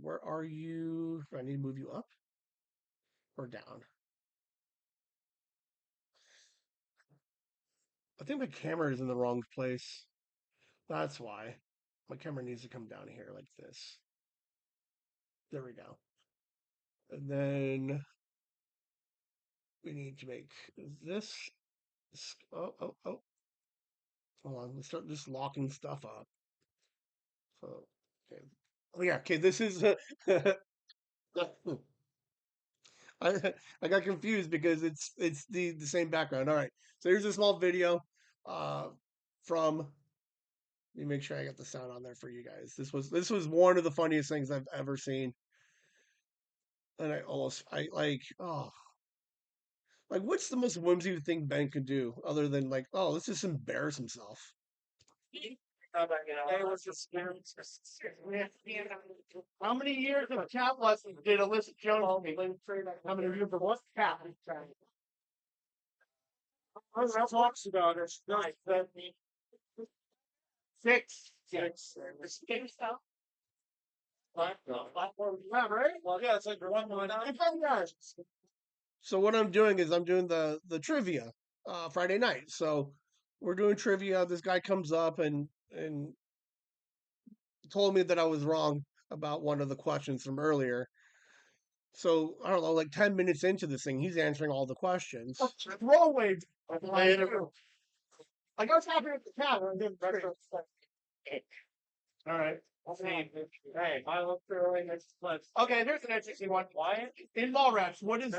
Speaker 1: Where are you? Do I need to move you up or down? I think my camera is in the wrong place. That's why. My camera needs to come down here like this. There we go. And then we need to make this. Oh, oh, oh. Hold on. Let's start just locking stuff up. So, okay. Oh, yeah. Okay. This is. I got confused because it's the same background. All right, so here's a small video uh, from. Let me make sure I got the sound on there for you guys. This was one of the funniest things I've ever seen, and I like like what's the most whimsy thing Ben can do other than like let's just embarrass himself.
Speaker 3: How many years of cat lessons did Alyssa Jones take? How many years of what cat? Talks about it. Six. Right? Well, yeah, it's like one more nine.
Speaker 1: So what I'm doing is I'm doing the trivia Friday night. So we're doing trivia. This guy comes up and told me that I was wrong about one of the questions from earlier. So I don't know, like 10 minutes into this thing, he's answering all the questions.
Speaker 3: Throwaway. Like I was happy with the cat. All right. Hey, I look through next clips. Okay, here's an interesting one. Why? In Mallrats, what is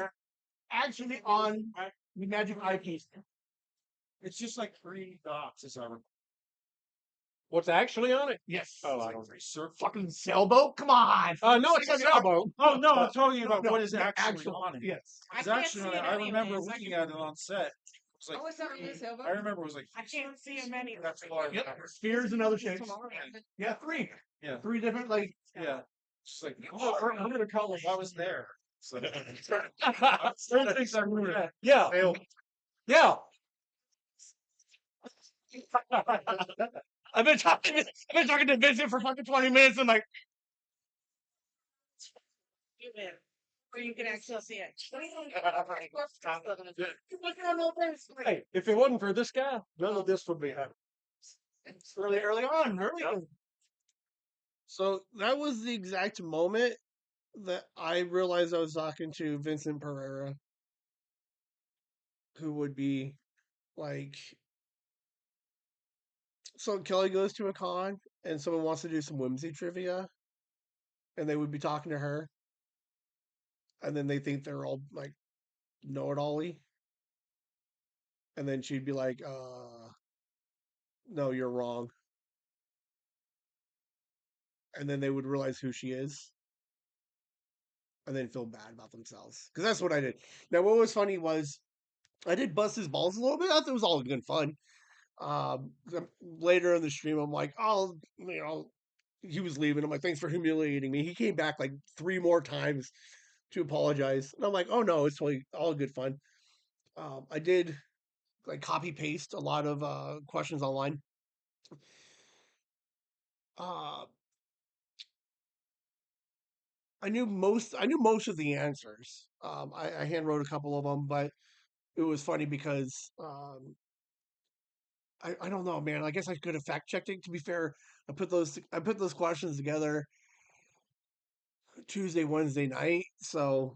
Speaker 3: actually on the magic eyepiece?
Speaker 2: It's just like 3 dots, as I recall.
Speaker 3: What's actually on it? Yes.
Speaker 2: Oh, I don't know.
Speaker 3: Fucking sailboat? Come on.
Speaker 2: No, it's a sailboat. Oh, no, I'm talking about
Speaker 3: No,
Speaker 2: what is
Speaker 3: no,
Speaker 2: actually on it.
Speaker 3: Yes.
Speaker 2: Because actually, I remember looking at it on set. It's like,
Speaker 5: it's not on the sailboat?
Speaker 2: I remember it was like,
Speaker 5: I can't see him anywhere.
Speaker 2: that's why.
Speaker 3: Yep. Spheres and other shapes. Yeah, three.
Speaker 2: Yeah.
Speaker 3: Three different, like.
Speaker 2: Yeah. Just like, I'm going to call it. I was there. So,
Speaker 3: Yeah. Yeah. I've been talking to Vincent for fucking 20 minutes and like.
Speaker 5: Where you can actually see it.
Speaker 3: Hey, if it wasn't for this guy, none of this would be happening. Early on.
Speaker 1: So that was the exact moment that I realized I was talking to Vincent Pereira, who would be like, so Kelly goes to a con and someone wants to do some whimsy trivia, and they would be talking to her, and then they think they're all like know-it-all-y, and then she'd be like, no, you're wrong. And then they would realize who she is and then feel bad about themselves. Because that's what I did. Now, what was funny was I did bust his balls a little bit. I thought it was all good fun. Later in the stream, I'm like, he was leaving. I'm like, thanks for humiliating me. He came back like 3 more times to apologize. And I'm like, oh no, it's totally all good fun. I did like copy paste a lot of questions online. I knew most of the answers. I hand wrote a couple of them, but it was funny because I don't know, man. I guess I could have fact checked it. To be fair, I put those questions together Tuesday, Wednesday night. So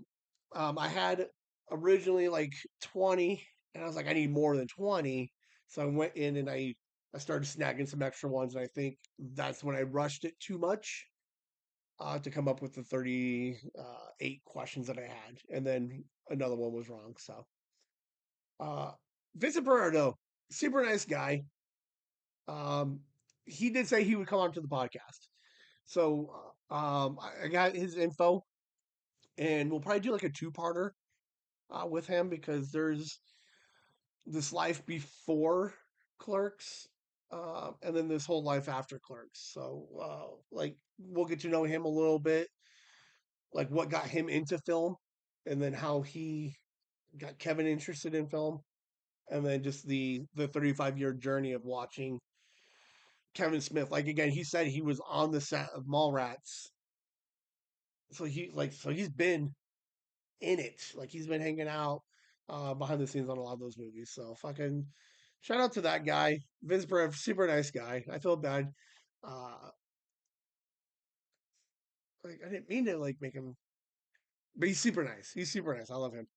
Speaker 1: I had originally like 20, and I was like, I need more than 20. So I went in and I started snagging some extra ones, and I think that's when I rushed it too much to come up with the 38 questions that I had, and then another one was wrong. So uh, Vincent Pereira, super nice guy. Um, he did say he would come on to the podcast. So I got his info, and we'll probably do like a two-parter with him because there's this life before Clerks, and then this whole life after Clerks. So like we'll get to know him a little bit, like what got him into film, and then how he got Kevin interested in film, and then just the 35-year journey of watching Kevin Smith. Like again, he said he was on the set of Mallrats, so he's been in it. Like he's been hanging out behind the scenes on a lot of those movies. So fucking shout out to that guy, Vince Brev, super nice guy. I feel bad. Like I didn't mean to like make him, but he's super nice. He's super nice. I love him.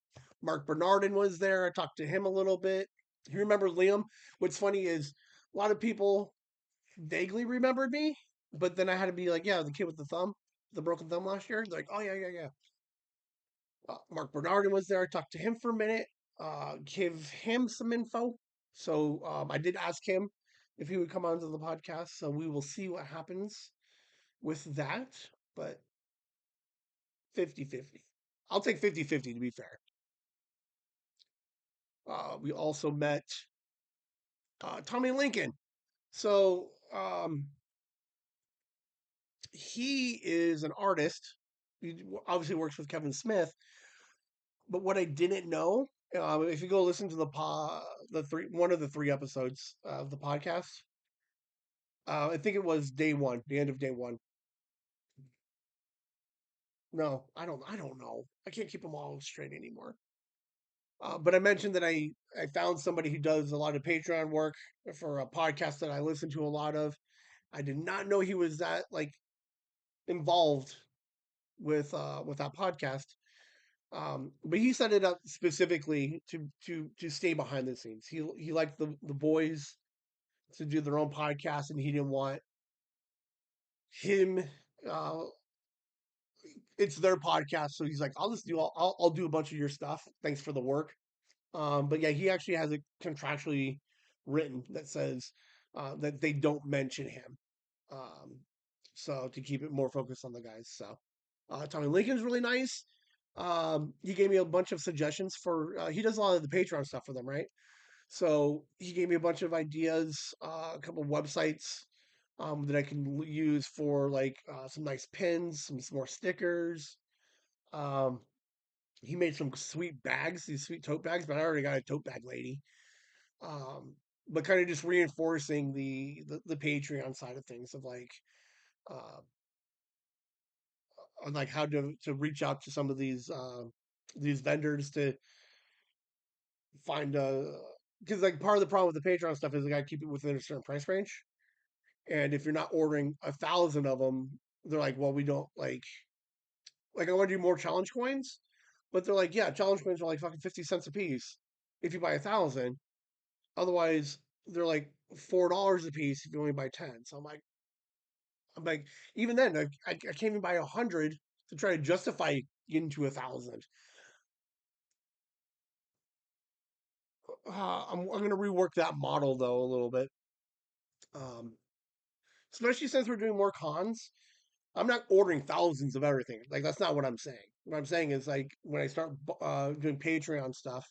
Speaker 1: Mark Bernardin was there. I talked to him a little bit. You remember Liam? What's funny is a lot of people vaguely remembered me, but then I had to be like, yeah, the kid with the broken thumb last year. They're like, oh yeah, yeah, yeah. Mark Bernardin was there. I talked to him for a minute, give him some info. So I did ask him if he would come onto the podcast. So we will see what happens with that. But 50-50. I'll take 50-50 to be fair. We also met Tommy Lincoln. So he is an artist. He obviously works with Kevin Smith. But what I didn't know, if you go listen to one of the three episodes of the podcast, I think it was day one, the end of day one. No, I don't know. I can't keep them all straight anymore. But I mentioned that I found somebody who does a lot of Patreon work for a podcast that I listen to a lot of. I did not know he was that like involved with that podcast. But he set it up specifically to stay behind the scenes. He liked the boys to do their own podcast, and he didn't want him. Uh, it's their podcast, so he's like, I'll do a bunch of your stuff. Thanks for the work. But yeah, he actually has it contractually written that says that they don't mention him. Um, so to keep it more focused on the guys. So Tommy Lincoln's really nice. He gave me a bunch of suggestions for. He does a lot of the Patreon stuff for them, right? So he gave me a bunch of ideas, a couple of websites that I can use for like some nice pins, some more stickers. Um, he made some sweet bags, these sweet tote bags, but I already got a tote bag lady. Um, but kind of just reinforcing the Patreon side of things of uh, like how to reach out to some of these vendors to find because like part of the problem with the Patreon stuff is they gotta keep it within a certain price range. And if you're not ordering 1,000 of them, they're like, well, we don't like I want to do more challenge coins, but they're like, yeah, challenge coins are like fucking 50 cents a piece if you buy 1,000. Otherwise, they're like $4 a piece if you only buy 10. So I'm like, even then, I can't even buy 100 to try to justify getting to 1,000. I'm gonna rework that model though a little bit, um, especially since we're doing more cons. I'm not ordering thousands of everything. Like that's not what I'm saying. What I'm saying is like when I start doing Patreon stuff,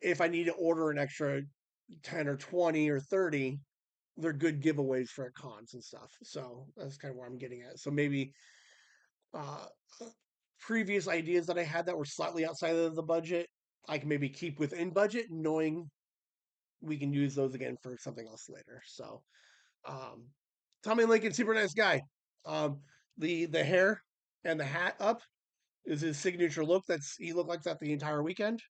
Speaker 1: if I need to order an extra 10 or 20 or 30, they're good giveaways for cons and stuff. So that's kind of where I'm getting at. So maybe uh, previous ideas that I had that were slightly outside of the budget, I can maybe keep within budget, knowing we can use those again for something else later. So um, Tommy Lincoln, super nice guy. Um, the hair and the hat up is his signature look. That's he looked like that the entire weekend.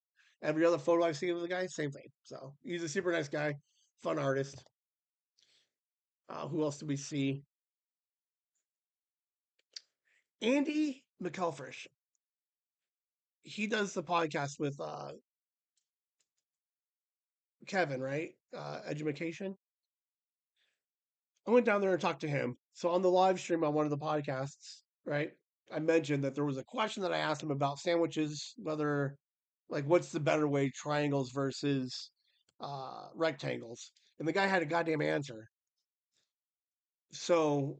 Speaker 1: Every other photo I've seen of the guy, same thing. So he's a super nice guy, fun artist. Who else do we see? Andy McElfresh. He does the podcast with Kevin, right? Education. I went down there and talked to him. So on the live stream on one of the podcasts, right? I mentioned that there was a question that I asked him about sandwiches, whether like what's the better way, triangles versus rectangles, and the guy had a goddamn answer. So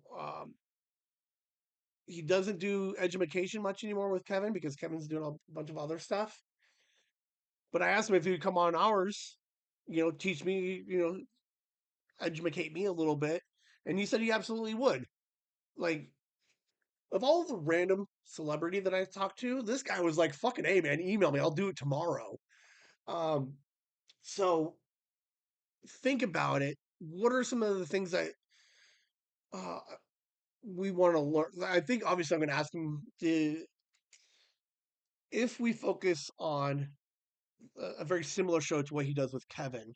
Speaker 1: he doesn't do education much anymore with Kevin because Kevin's doing a bunch of other stuff. But I asked him if he would come on ours, teach me, educate me a little bit, and he said he absolutely would. Like of all the random celebrity that I talked to, this guy was like, "Fucking A, man, email me. I'll do it tomorrow." Um, so think about it. What are some of the things that uh, we want to learn? I think obviously I'm going to ask him if we focus on a very similar show to what he does with Kevin,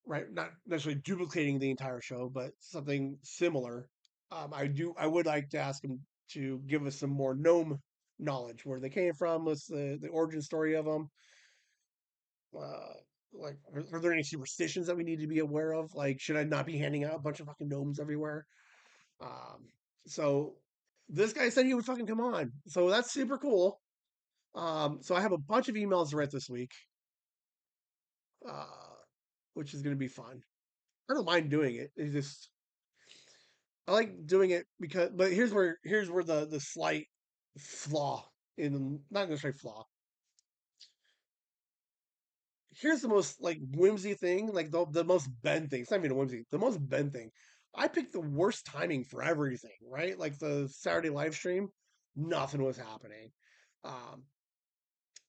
Speaker 1: right? Not necessarily duplicating the entire show, but something similar. I would like to ask him to give us some more gnome knowledge, where they came from, what's the origin story of them. Uh, like, are there any superstitions that we need to be aware of? Like, should I not be handing out a bunch of fucking gnomes everywhere? Um, so this guy said he would fucking come on. So that's super cool. So I have a bunch of emails to write this week, uh, which is going to be fun. I don't mind doing it. It's just I like doing it because, but here's where the slight flaw in not necessarily flaw. Here's the most like whimsy thing, like the most Ben thing. It's not even a whimsy. The most Ben thing. I picked the worst timing for everything. Right, like the Saturday live stream, nothing was happening. Um,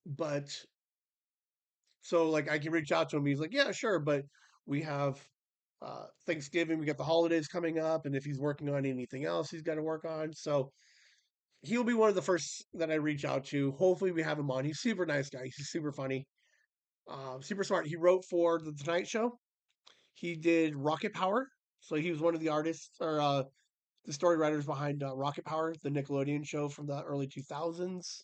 Speaker 1: but so like I can reach out to him. He's like, yeah, sure, but we have Thanksgiving. We got the holidays coming up, and if he's working on anything else, he's got to work on. So he'll be one of the first that I reach out to. Hopefully, we have him on. He's super nice guy. He's super funny, super smart. He wrote for the Tonight Show. He did Rocket Power, so he was one of the artists or the story writers behind Rocket Power, the Nickelodeon show from the early 2000s.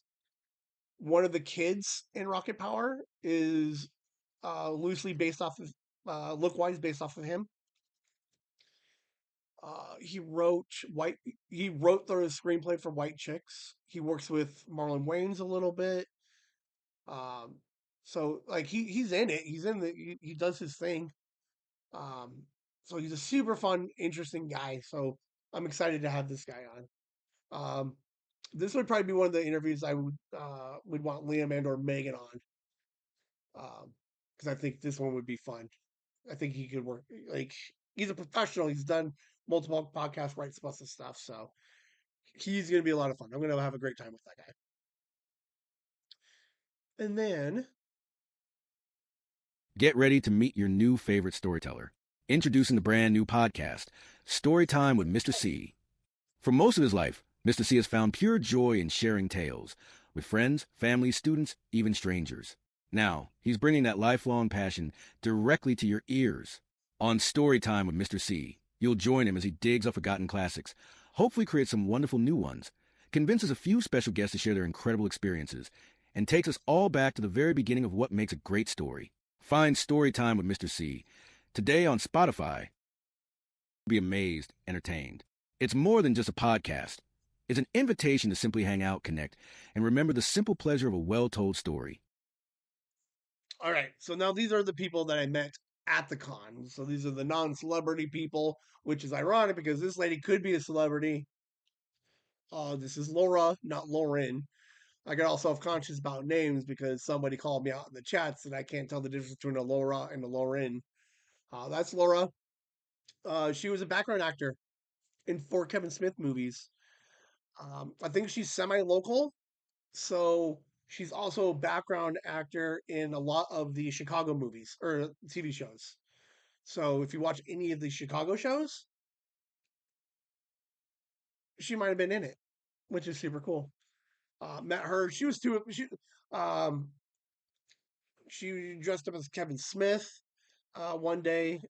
Speaker 1: One of the kids in Rocket Power is loosely based off of look wise based off of him. He wrote White. He wrote the screenplay for White Chicks. He works with Marlon Wayans a little bit. Um, so like he's in it. He's in the he does his thing. Um, so he's a super fun, interesting guy. So I'm excited to have this guy on. This would probably be one of the interviews I would want Liam and or Megan on. Because I think this one would be fun. I think he could work like he's a professional. He's done multiple podcasts, writes lots of stuff. So he's gonna be a lot of fun. I'm gonna have a great time with that guy. And then
Speaker 9: Get ready to meet your new favorite storyteller. Introducing the brand new podcast, Storytime with Mr. C. For most of his life, Mr. C has found pure joy in sharing tales with friends, family, students, even strangers. Now, he's bringing that lifelong passion directly to your ears. On Storytime with Mr. C, you'll join him as he digs up forgotten classics, hopefully creates some wonderful new ones, convinces a few special guests to share their incredible experiences, and takes us all back to the very beginning of what makes a great story. Find Storytime with Mr. C today on Spotify. Be amazed, entertained. It's more than just a podcast. It's an invitation to simply hang out, connect, and remember the simple pleasure of a well-told story.
Speaker 1: all right, so now these are the people that I met at the con. So these are the non-celebrity people, which is ironic because this lady could be a celebrity. This is Laura, not Lauren. I get all self-conscious about names because somebody called me out in the chats and I can't tell the difference between a Laura and a Lauren. That's Laura. She was a background actor in 4 Kevin Smith movies. I think she's semi-local, so she's also a background actor in a lot of the Chicago movies or TV shows. So if you watch any of the Chicago shows, she might have been in it, which is super cool. Met her. She was too. Um, she dressed up as Kevin Smith one day.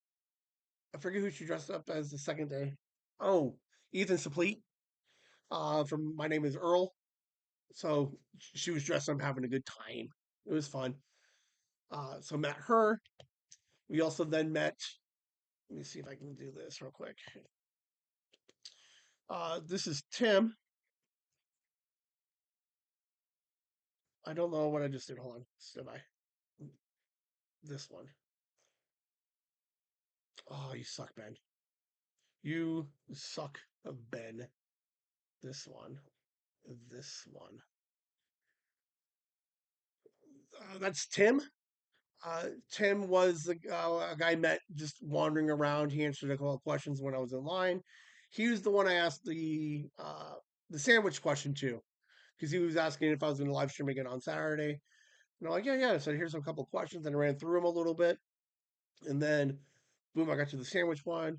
Speaker 1: I forget who she dressed up as the second day. Oh, Ethan Suplee from My Name is Earl. So she was dressed up having a good time. It was fun. So met her. We also then met. Let me see if I can do this real quick. This is Tim. I don't know what I just did. Hold on. Stand by. This one. Oh, you suck, Ben. You suck, Ben. This one. This one. That's Tim. Tim was a guy I met just wandering around. He answered a couple of questions when I was in line. He was the one I asked the sandwich question to because he was asking if I was going to live stream again on Saturday. And I'm like, yeah, yeah. So here's a couple of questions, and I ran through them a little bit, and then boom, I got to the sandwich one.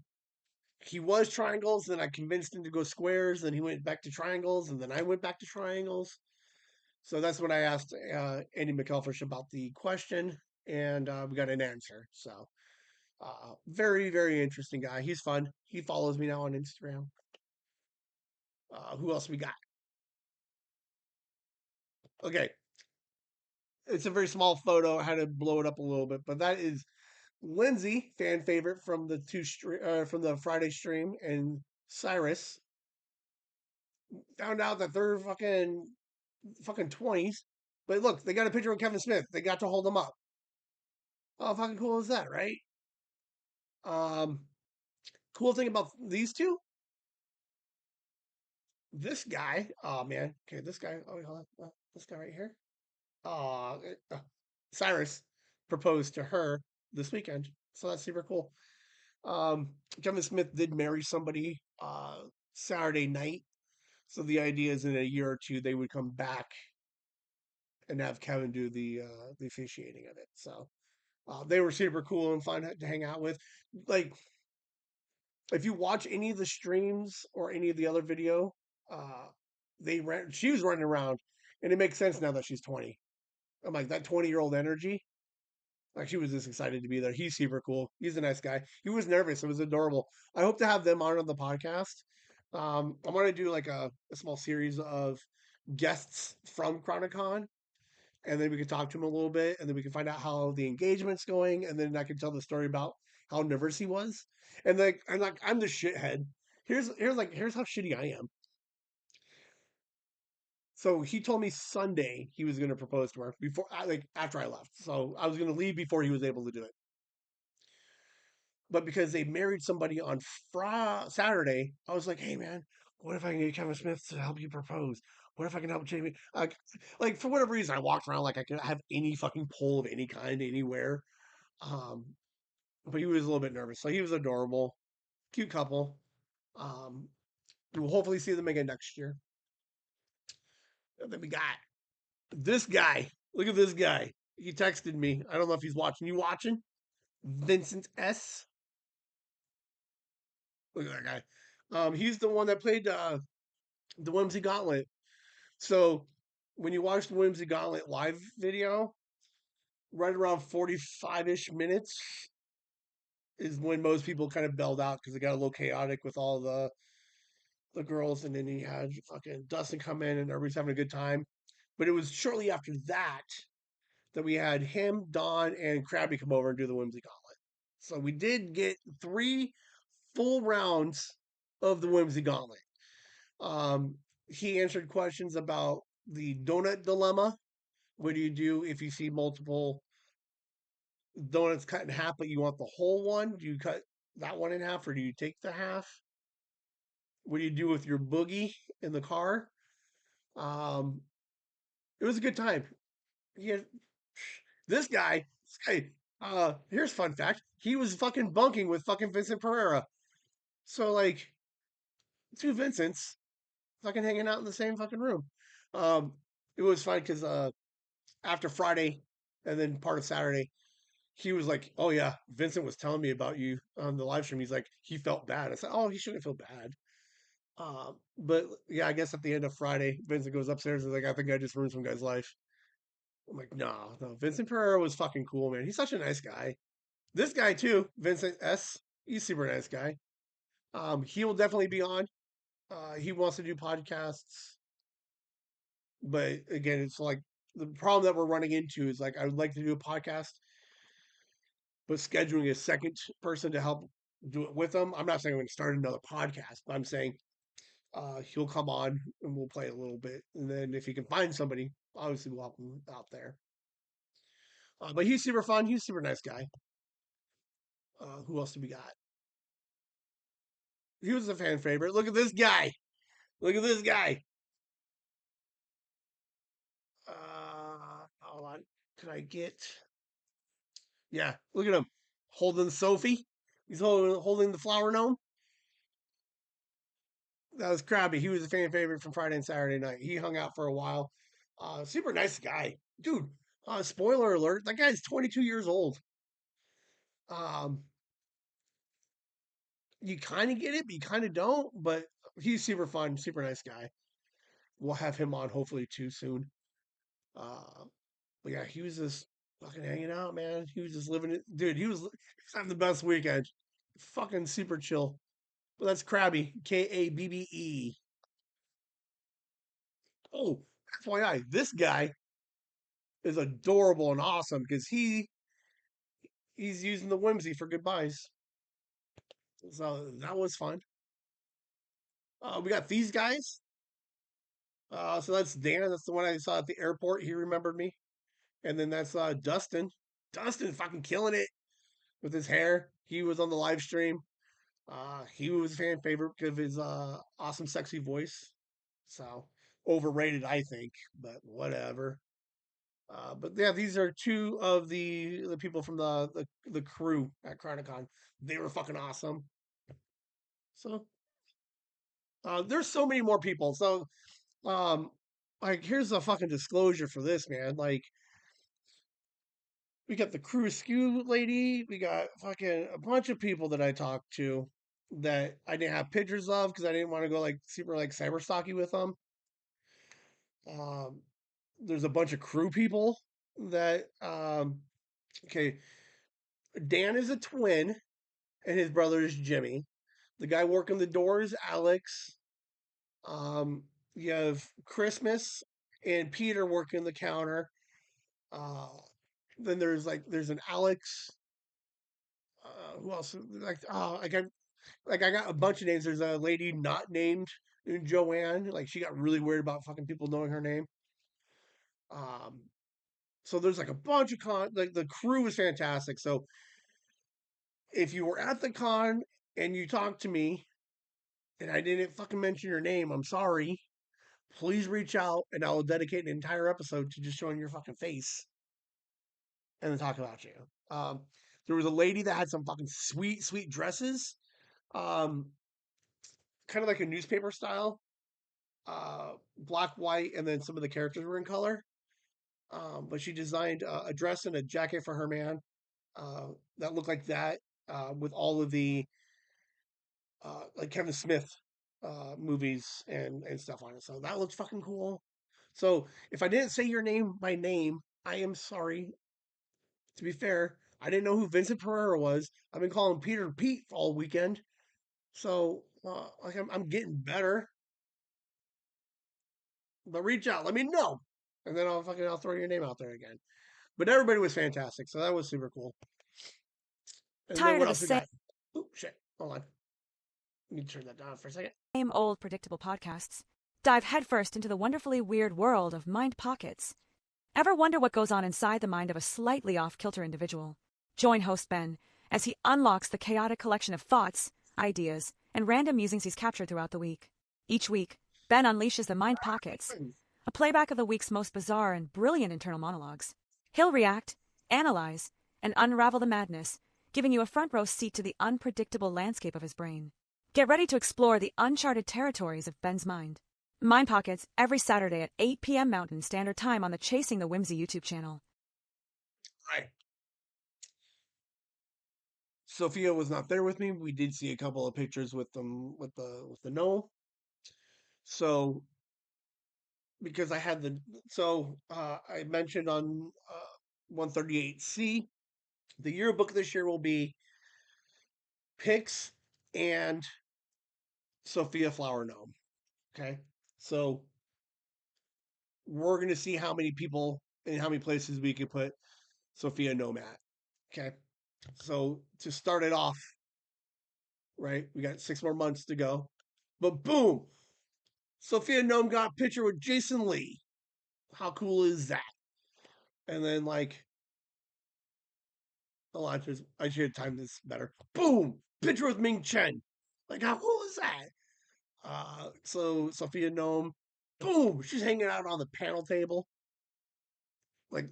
Speaker 1: He was triangles, then I convinced him to go squares, then he went back to triangles, and then I went back to triangles. So that's when I asked Andy McElfish about the question, and we got an answer. So very, very interesting guy. He's fun. He follows me now on Instagram. Who else we got? Okay, it's a very small photo. I had to blow it up a little bit, but that is Lindsay, fan favorite from the from the Friday stream, and Cyrus. Found out that they're fucking 20s. But look, they got a picture of Kevin Smith. They got to hold him up. How fucking cool is that, right? Um, cool thing about these two, this guy, oh man, okay, this guy, oh, wait, hold on, this guy right here, uh, uh, Cyrus proposed to her this weekend, so that's super cool. Um, Kevin Smith did marry somebody Saturday night, so the idea is in a year or two they would come back and have Kevin do the officiating of it. So they were super cool and fun to hang out with. Like if you watch any of the streams or any of the other video, uh, they ran. She was running around, and it makes sense now that she's 20. I'm like that 20-year-old energy. Like she was just excited to be there. He's super cool. He's a nice guy. He was nervous. It was adorable. I hope to have them on the podcast. I'm gonna do like a small series of guests from Chronicon, and then we can talk to him a little bit, and then we can find out how the engagement's going, and then I can tell the story about how nervous he was, and I'm the shithead. Here's how shitty I am. So he told me Sunday he was going to propose to her before, like after I left. So I was going to leave before he was able to do it. But because they married somebody on Saturday, I was like, hey man, what if I can get Kevin Smith to help you propose? What if I can help Jamie? Like for whatever reason, I walked around like I could have any fucking pull of any kind anywhere. Um, but he was a little bit nervous. So he was adorable, cute couple. Um, we'll hopefully see them again next year. And then we got this guy. Look at this guy. He texted me. I don't know if he's watching. You watching? Vincent S. Look at that guy. He's the one that played the Whimsy Gauntlet. So when you watch the Whimsy Gauntlet live video, right around 45-ish minutes is when most people kind of bailed out because it got a little chaotic with all the girls, and then he had fucking Dustin come in and everybody's having a good time. But it was shortly after that we had him, Don, and Krabby come over and do the Whimsy Gauntlet. So we did get 3 full rounds of the Whimsy Gauntlet. Um, he answered questions about the donut dilemma. What do you do if you see multiple donuts cut in half, but you want the whole one? Do you cut that one in half, or do you take the half? What do you do with your boogie in the car? Um, it was a good time. Yeah, this guy. Here's a fun fact: he was fucking bunking with fucking Vincent Pereira. So like, two Vincents fucking hanging out in the same fucking room. Um, it was fun because after Friday and then part of Saturday, he was like, "Oh yeah, Vincent was telling me about you on the live stream." He's like, he felt bad. I said, "Oh, he shouldn't feel bad." But yeah, I guess at the end of Friday, Vincent goes upstairs and is like, "I think I just ruined some guy's life." I'm like, "No, no." Vincent Pereira was fucking cool, man. He's such a nice guy. This guy too, Vincent S. He's a super nice guy. He will definitely be on. He wants to do podcasts, but again, it's like the problem that we're running into is like I would like to do a podcast, but scheduling a second person to help do it with him. I'm not saying I'm going to start another podcast, but I'm saying he'll come on and we'll play a little bit, and then if he can find somebody, obviously we'll help him out there. But he's super fun. He's a super nice guy. Who else do we got? He was a fan favorite. Look at this guy. Look at this guy. Hold on. Can I get? Yeah, look at him holding Sophie. He's holding the flower gnome. That was Krabby. He was a fan favorite from Friday and Saturday night. He hung out for a while. Super nice guy, dude. Spoiler alert: that guy's 22 years old. Um, you kind of get it, but you kind of don't. But he's super fun, super nice guy. We'll have him on hopefully too soon. Uh, but yeah, he was just fucking hanging out, man. He was just living it, dude. He was having the best weekend. Fucking super chill. But that's Krabby, Kabbe. Oh, FYI, this guy is adorable and awesome because he's using the Whimsy for goodbyes. So that was fun. We got these guys. So that's Dan. That's the one I saw at the airport. He remembered me. And then that's Dustin. Dustin fucking killing it with his hair. He was on the live stream. He was a fan favorite because of his awesome, sexy voice. So overrated, I think, but whatever. But yeah, these are two of the people from the crew at Chronicon. They were fucking awesome. So there's so many more people. So like here's a fucking disclosure for this, man. Like we got the crew skew lady, we got fucking a bunch of people that I talked to that I didn't have pictures of because I didn't want to go like super like cyber stocky with them. Um, there's a bunch of crew people that okay, Dan is a twin and his brother is Jimmy. The guy working the door is Alex. Um, you have Christmas and Peter working the counter. Uh, then there's an Alex. Who else? I got a bunch of names. There's a lady not named Joanne. Like she got really weird about fucking people knowing her name. Um, so there's like a bunch of like the crew is fantastic. So if you were at the con and you talked to me and I didn't fucking mention your name, I'm sorry. Please reach out and I will dedicate an entire episode to just showing your fucking face and then talk about you. Um, there was a lady that had some fucking sweet, sweet dresses, um, kind of like a newspaper style, black, white, and then some of the characters were in color. But she designed a dress and a jacket for her man uh, that looked like that with all of the like Kevin Smith movies and stuff on it. So that looks fucking cool. So if I didn't say your name by name, I am sorry. To be fair, I didn't know who Vincent Pereira was. I've been calling Peter Pete all weekend. So like I'm getting better. But reach out, let me know, and then I'll throw your name out there again. But everybody was fantastic, so that was super cool. And then
Speaker 10: Tired
Speaker 1: what
Speaker 10: of the
Speaker 1: else we got? Oh shit! Hold on. Let me turn that down for a second.
Speaker 10: same old predictable podcasts. Dive headfirst into the wonderfully weird world of Mind Pockets. Ever wonder what goes on inside the mind of a slightly off-kilter individual? Join host Ben as he unlocks the chaotic collection of thoughts, ideas, and random musings he's captured throughout the week. Each week, Ben unleashes the Mind Pockets, a playback of the week's most bizarre and brilliant internal monologues. He'll react, analyze, and unravel the madness, giving you a front-row seat to the unpredictable landscape of his brain. Get ready to explore the uncharted territories of Ben's mind. Mind Pockets every Saturday at 8 p.m. Mountain Standard Time on the Chasing the Whimsy YouTube channel.
Speaker 1: Right. Sophia was not there with me. We did see a couple of pictures with them with the gnome. So because I had I mentioned on 138C, the yearbook this year will be Pix and Sophia Flower Gnome. Okay. So we're going to see how many people and how many places we can put Sophia Gnome at. Okay. So to start it off, right, we got 6 more months to go. But boom, Sophia Gnome got a picture with Jason Lee. How cool is that? And then like, hold on, I should have timed this better. Boom, picture with Ming Chen. Like, how cool is that? So Sophia Gnome, boom, she's hanging out on the panel table. Like,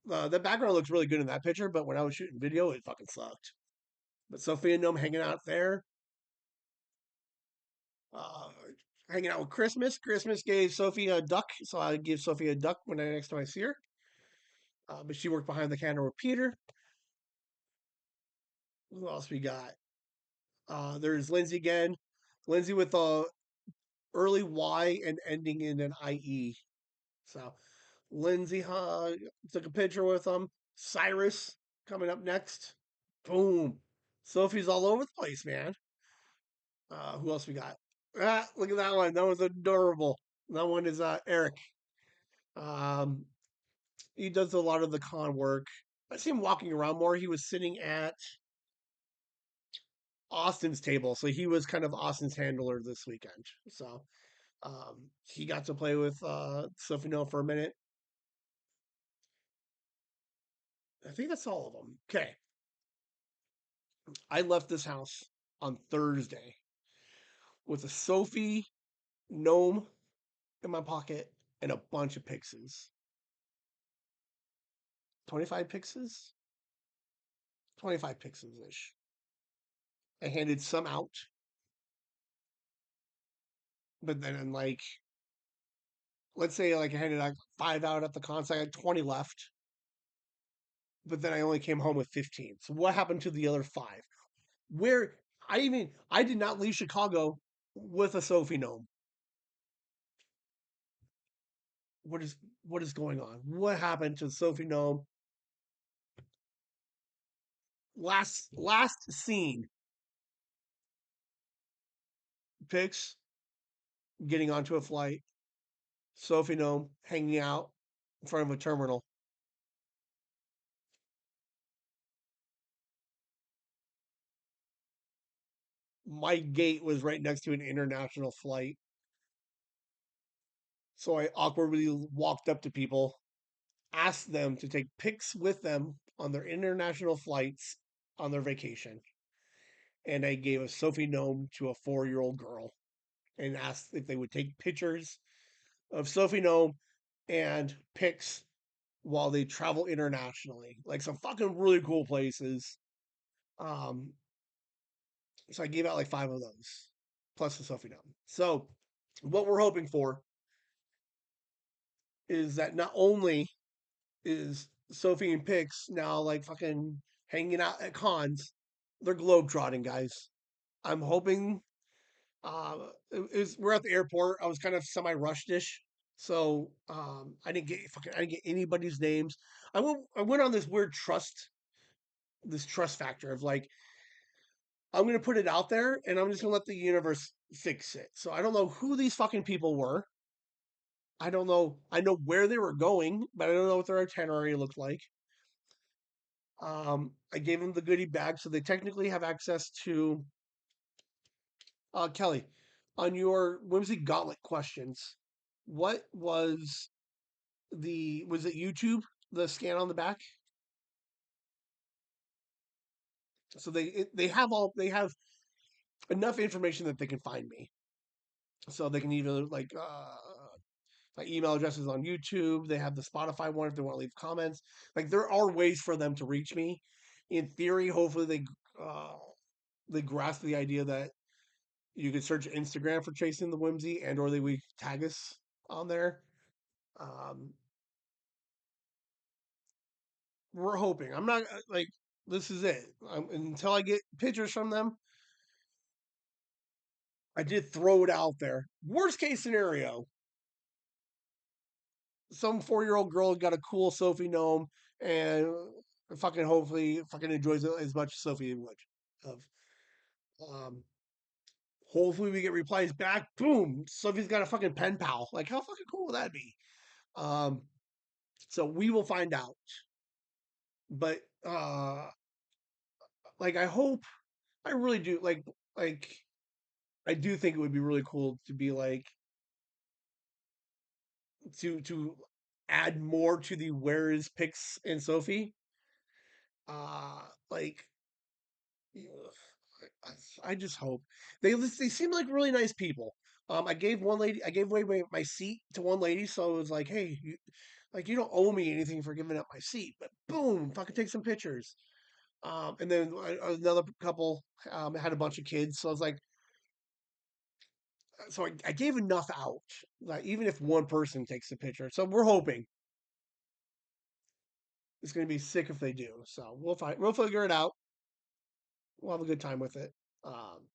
Speaker 1: the background looks really good in that picture, but when I was shooting video, it fucking sucked. But Sophia Gnome hanging out there, uh, hanging out with Christmas. Christmas gave Sophie a duck, so I give Sophie a duck when next time I see her. But she worked behind the counter with Peter. Who else we got? There's Lindsay again. Lindsay with a early Y and ending in an IE. So Lindsay took a picture with him. Cyrus coming up next. Boom. Sophie's all over the place, man. Who else we got? Look at that one. That was adorable. That one is Eric. Um, he does a lot of the con work. I see him walking around more. He was sitting at Austin's table, so he was kind of Austin's handler this weekend. So He got to play with Sophie No for a minute. I think that's all of them. Okay. I left this house on Thursday with a Sophie gnome in my pocket and a bunch of Pixies. 25 Pixies? 25 Pixies ish. I handed some out, but then, like, let's say, like, I handed like 5 out at the concert, I had 20 left, but then I only came home with 15. So, what happened to the other 5? Where I did not leave Chicago with a Sophie gnome. What is what is going on? What happened to Sophie gnome? Last scene, pics getting onto a flight, Sophie gnome hanging out in front of a terminal. My gate was right next to an international flight. So I awkwardly walked up to people, asked them to take pics with them on their international flights on their vacation. And I gave a Sophie gnome to a 4-year-old girl and asked if they would take pictures of Sophie gnome and pics while they travel internationally, like some fucking really cool places. Um, so I gave out like 5 of those, plus the Sophie gnome. So what we're hoping for is that not only is Sophie and Pix now like fucking hanging out at cons, they're globetrotting, guys. I'm hoping uh we're at the airport. I was kind of semi rushed ish. So I didn't get anybody's names. I went on this trust factor of like I'm gonna put it out there and I'm just gonna let the universe fix it. So I don't know who these fucking people were. I don't know. I know where they were going, but I don't know what their itinerary looked like. I gave them the goodie bag, so they technically have access to Kelly. On your Whimsy Gauntlet questions, what was it YouTube? The scan on the back. So they have enough information that they can find me. So they can either like my email addresses on YouTube. They have the Spotify one if they want to leave comments. Like there are ways for them to reach me. In theory, hopefully they grasp the idea that you could search Instagram for Chasing the Whimsy, and or they would tag us on there. Um, we're hoping. I'm not like this is it. Until I get pictures from them. I did throw it out there. Worst case scenario, some 4-year-old girl got a cool Sophie gnome and fucking hopefully fucking enjoys it as much as Sophie would. Of um, hopefully we get replies back. Boom, Sophie's got a fucking pen pal. Like how fucking cool would that be? Um, so we will find out. But like I hope, I really do like I do think it would be really cool to be like to add more to the where is Pix and Sophie. Like I just hope they seem like really nice people. I gave away my seat to one lady, so it was like, hey, you don't owe me anything for giving up my seat, but boom, fucking take some pictures. And then another couple had a bunch of kids, so I was like, so I gave enough out, like even if one person takes a picture. So we're hoping it's going to be sick if they do. So we'll figure it out. We'll have a good time with it. Um,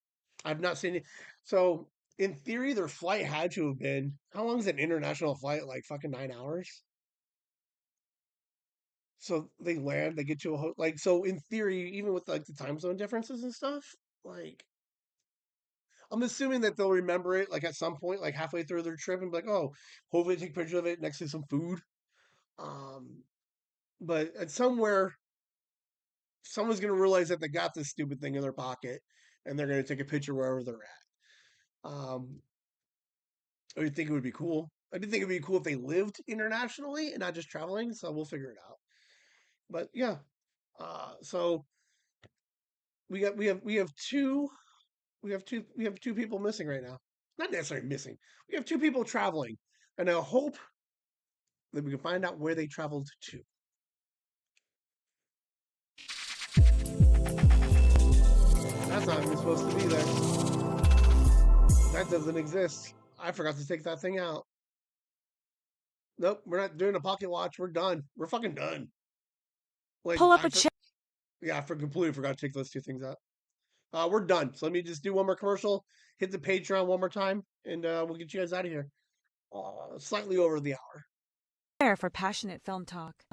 Speaker 1: I've not seen it. So in theory, their flight had to have been how long is an international flight? Like fucking 9 hours. So they land, they get to like so. In theory, even with like the time zone differences and stuff, like I'm assuming that they'll remember it like at some point, like halfway through their trip, and be like, oh, hopefully take a picture of it next to some food. Um, but at somewhere, someone's gonna realize that they got this stupid thing in their pocket, and they're gonna take a picture wherever they're at. I did think it would be cool. I did think it'd be cool if they lived internationally and not just traveling. So we'll figure it out. But yeah, so we have two people missing right now. Not necessarily missing. We have two people traveling, and I hope that we can find out where they traveled to. That's not even supposed to be there. That doesn't exist. I forgot to take that thing out. Nope, we're not doing a pocket watch. We're done. We're fucking done. Like,
Speaker 10: Pull up a chair.
Speaker 1: Yeah, I completely forgot to take those two things out. We're done. So let me just do one more commercial, hit the Patreon one more time, and we'll get you guys out of here. Slightly over the hour.
Speaker 10: For passionate film talk.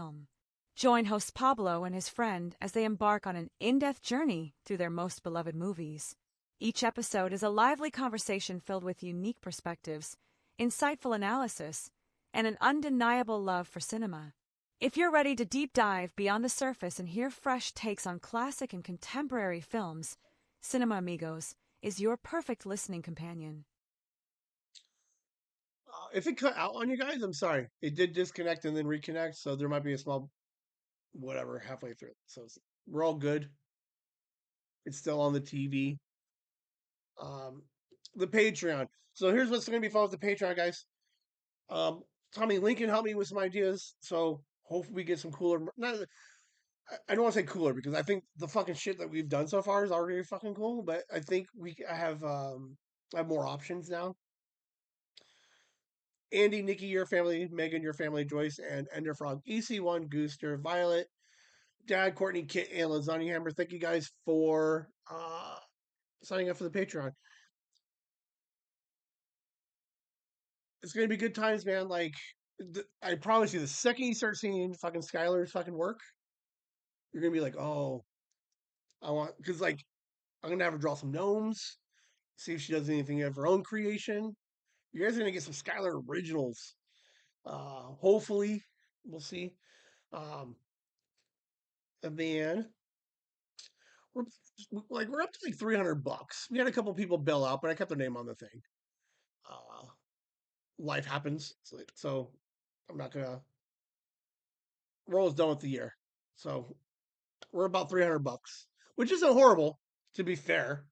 Speaker 10: Join host Pablo and his friend as they embark on an in-depth journey through their most beloved movies. Each episode is a lively conversation filled with unique perspectives, insightful analysis, and an undeniable love for cinema. If you're ready to deep dive beyond the surface and hear fresh takes on classic and contemporary films, Cinema Amigos is your perfect listening companion.
Speaker 1: If it cut out on you guys, I'm sorry. It did disconnect and then reconnect, so there might be a small whatever halfway through. So we're all good. It's still on the TV. The Patreon. So here's what's going to be fun with the Patreon, guys. Tommy Lincoln helped me with some ideas, so hopefully we get some cooler. I don't want to say cooler because I think the fucking shit that we've done so far is already fucking cool. But I think I have more options now. Andy, Nikki, your family, Megan, your family, Joyce, and Enderfrog, EC1, Gooster, Violet, Dad, Courtney, Kit, and Lasagna Hammer. Thank you guys for signing up for the Patreon. It's gonna be good times, man. Like, I promise you, the second you start seeing fucking Skylar's fucking work, you're gonna be like, oh, because like, I'm gonna have her draw some gnomes, see if she does anything of her own creation. You guys are gonna get some Skylar originals. Hopefully, we'll see. And then we're up to like $300. We had a couple people bail out, but I kept their name on the thing. Life happens, so I'm not gonna. We're almost done with the year, so we're about $300, which isn't horrible, to be fair.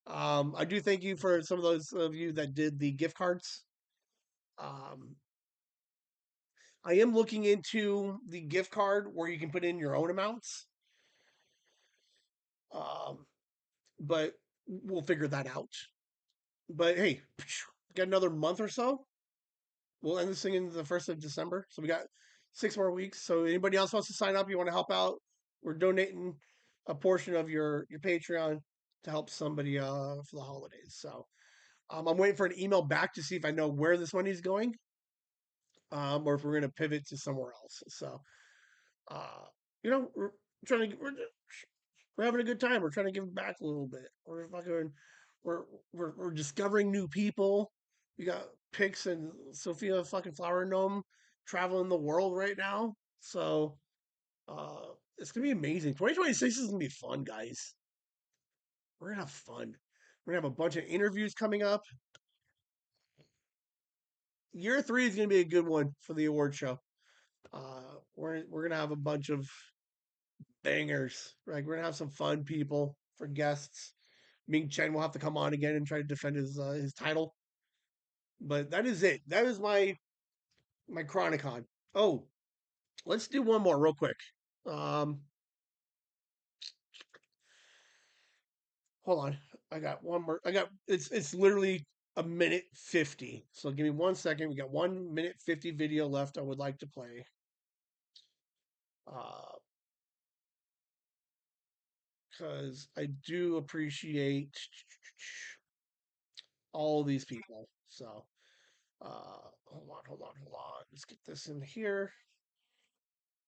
Speaker 1: I do thank you for some of those of you that did the gift cards. I am looking into the gift card where you can put in your own amounts. But we'll figure that out. But hey, got another month or so. We'll end this thing in the 1st of December. So we got 6 more weeks. So anybody else wants to sign up, you want to help out, we're donating a portion of your Patreon to help somebody for the holidays. So I'm waiting for an email back to see if I know where this money is going, or if we're going to pivot to somewhere else. So, we're having a good time. We're trying to give back a little bit. We're discovering new people. We got Pix and Sophia fucking Flower Gnome traveling the world right now. So it's gonna be amazing. 2026 is gonna be fun, guys. We're gonna have fun. We're gonna have a bunch of interviews coming up. Year 3 is gonna be a good one for the award show. We're gonna have a bunch of bangers. Right, we're gonna have some fun people for guests. Ming Chen will have to come on again and try to defend his title. But that is it. That is my Chronicon. Oh, let's do one more real quick. Hold on. I got one more. It's literally a minute 50. So give me 1 second. We got 1 minute 50 video left I would like to play. Because I do appreciate all these people. So hold on. Let's get this in here.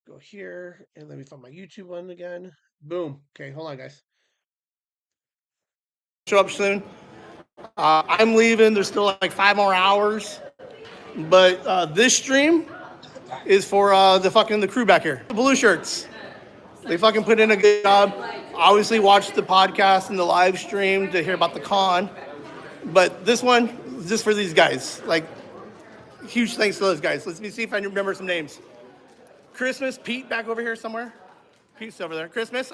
Speaker 1: Go here, and let me find my YouTube one again. Boom. Okay, hold on, guys. Show up soon. I'm leaving. There's still like 5 more hours. But this stream is for the crew back here. The blue shirts. They fucking put in a good job. Obviously watch the podcast and the live stream to hear about the con. But this one, just for these guys. Like,
Speaker 3: huge thanks to those guys. Let me see if I remember some names. Christmas, Pete back over here somewhere. Pete's over there. Christmas.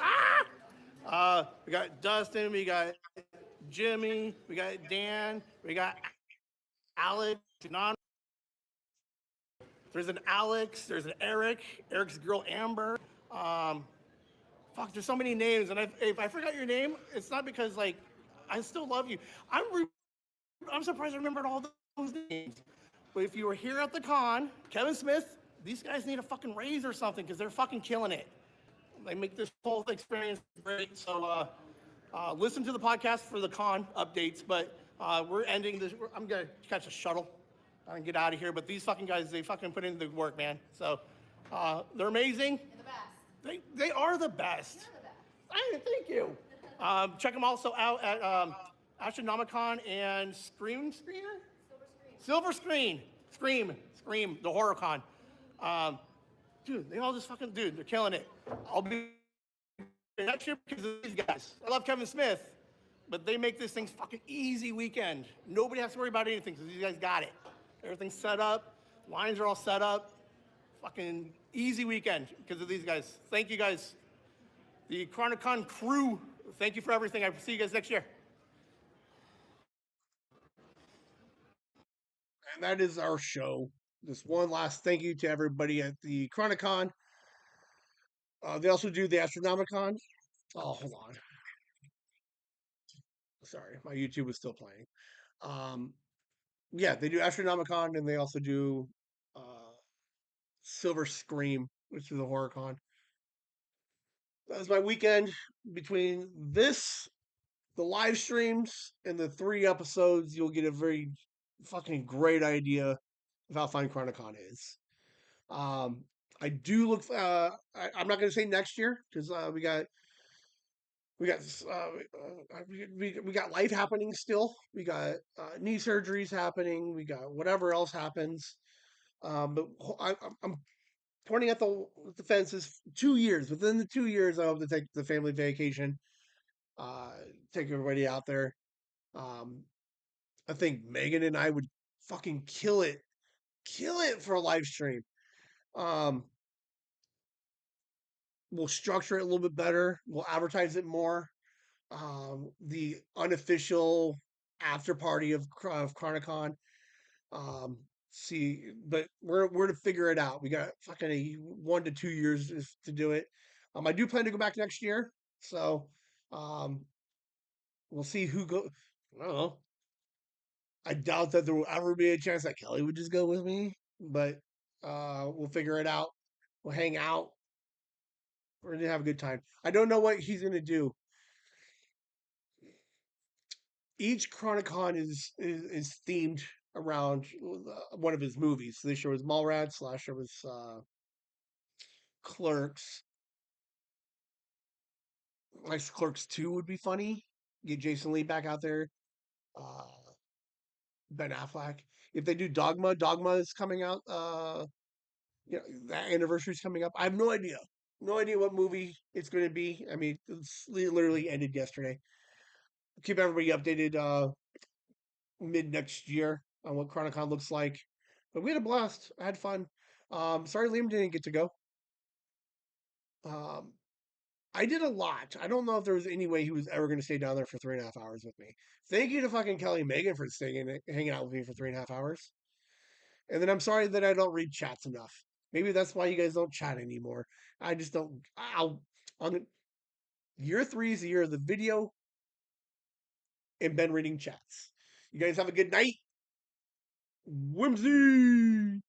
Speaker 3: We got Dustin. We got Jimmy. We got Dan. We got Alex. There's an Alex. There's an Eric. Eric's girl Amber. There's so many names, and if I forgot your name, it's not because like I still love you. I'm surprised I remembered all those names. But if you were here at the con, Kevin Smith, these guys need a fucking raise or something because they're fucking killing it. They make this whole experience great. So listen to the podcast for the con updates. But we're ending this. I'm gonna catch a shuttle and get out of here. But these fucking guys, they fucking put in the work, man. So they're amazing.
Speaker 11: You're the best.
Speaker 3: They are the best. Thank you. Check them also out at Astronomicon and Scream, Silver Screen, Scream, the horror con. Dude, they all just fucking, they're killing it. I'll be next year because of these guys. I love Kevin Smith, but they make this thing fucking easy weekend. Nobody has to worry about anything because these guys got it. Everything's set up. Lines are all set up. Fucking easy weekend because of these guys. Thank you guys. The Chronicon crew, thank you for everything. I see you guys next year.
Speaker 1: And that is our show. Just one last thank you to everybody at the Chronicon. They also do the Astronomicon. Oh, hold on. Sorry, my YouTube was still playing. Yeah, they do Astronomicon, and they also do Silver Scream, which is a horror con. That was my weekend between this, the live streams, and the 3 episodes. You'll get a very fucking great idea of how fun Chronicon is. I do look. I'm not going to say next year because we got life happening still. We got knee surgeries happening. We got whatever else happens. But I'm pointing at the fences. 2 years. Within the 2 years, I hope to take the family vacation. Take everybody out there. I think Megan and I would fucking kill it for a live stream. We'll structure it a little bit better. We'll advertise it more. The unofficial after party of Chronicon. But we're to figure it out. We got fucking 1 to 2 years to do it. I do plan to go back next year, so we'll see who go. I don't know. I doubt that there will ever be a chance that Kelly would just go with me, but we'll figure it out. We'll hang out. We're gonna have a good time. I don't know what he's gonna do. Each Chronicon is themed around one of his movies. This year was Mallrats. Last year was Clerks. Like Clerks 2 would be funny. Get Jason Lee back out there. Ben Affleck. If they do Dogma is coming out. That anniversary is coming up. I have no idea. No idea what movie it's going to be. I mean, it's literally ended yesterday. Keep everybody updated mid next year on what Chronicon looks like. But we had a blast. I had fun. Sorry Liam didn't get to go. I did a lot. I don't know if there was any way he was ever going to stay down there for 3.5 hours with me. Thank you to fucking Kelly and Megan for hanging out with me for 3.5 hours. And then I'm sorry that I don't read chats enough. Maybe that's why you guys don't chat anymore. I just don't. Year 3 is the year of the video and Ben reading chats. You guys have a good night. Whimsy!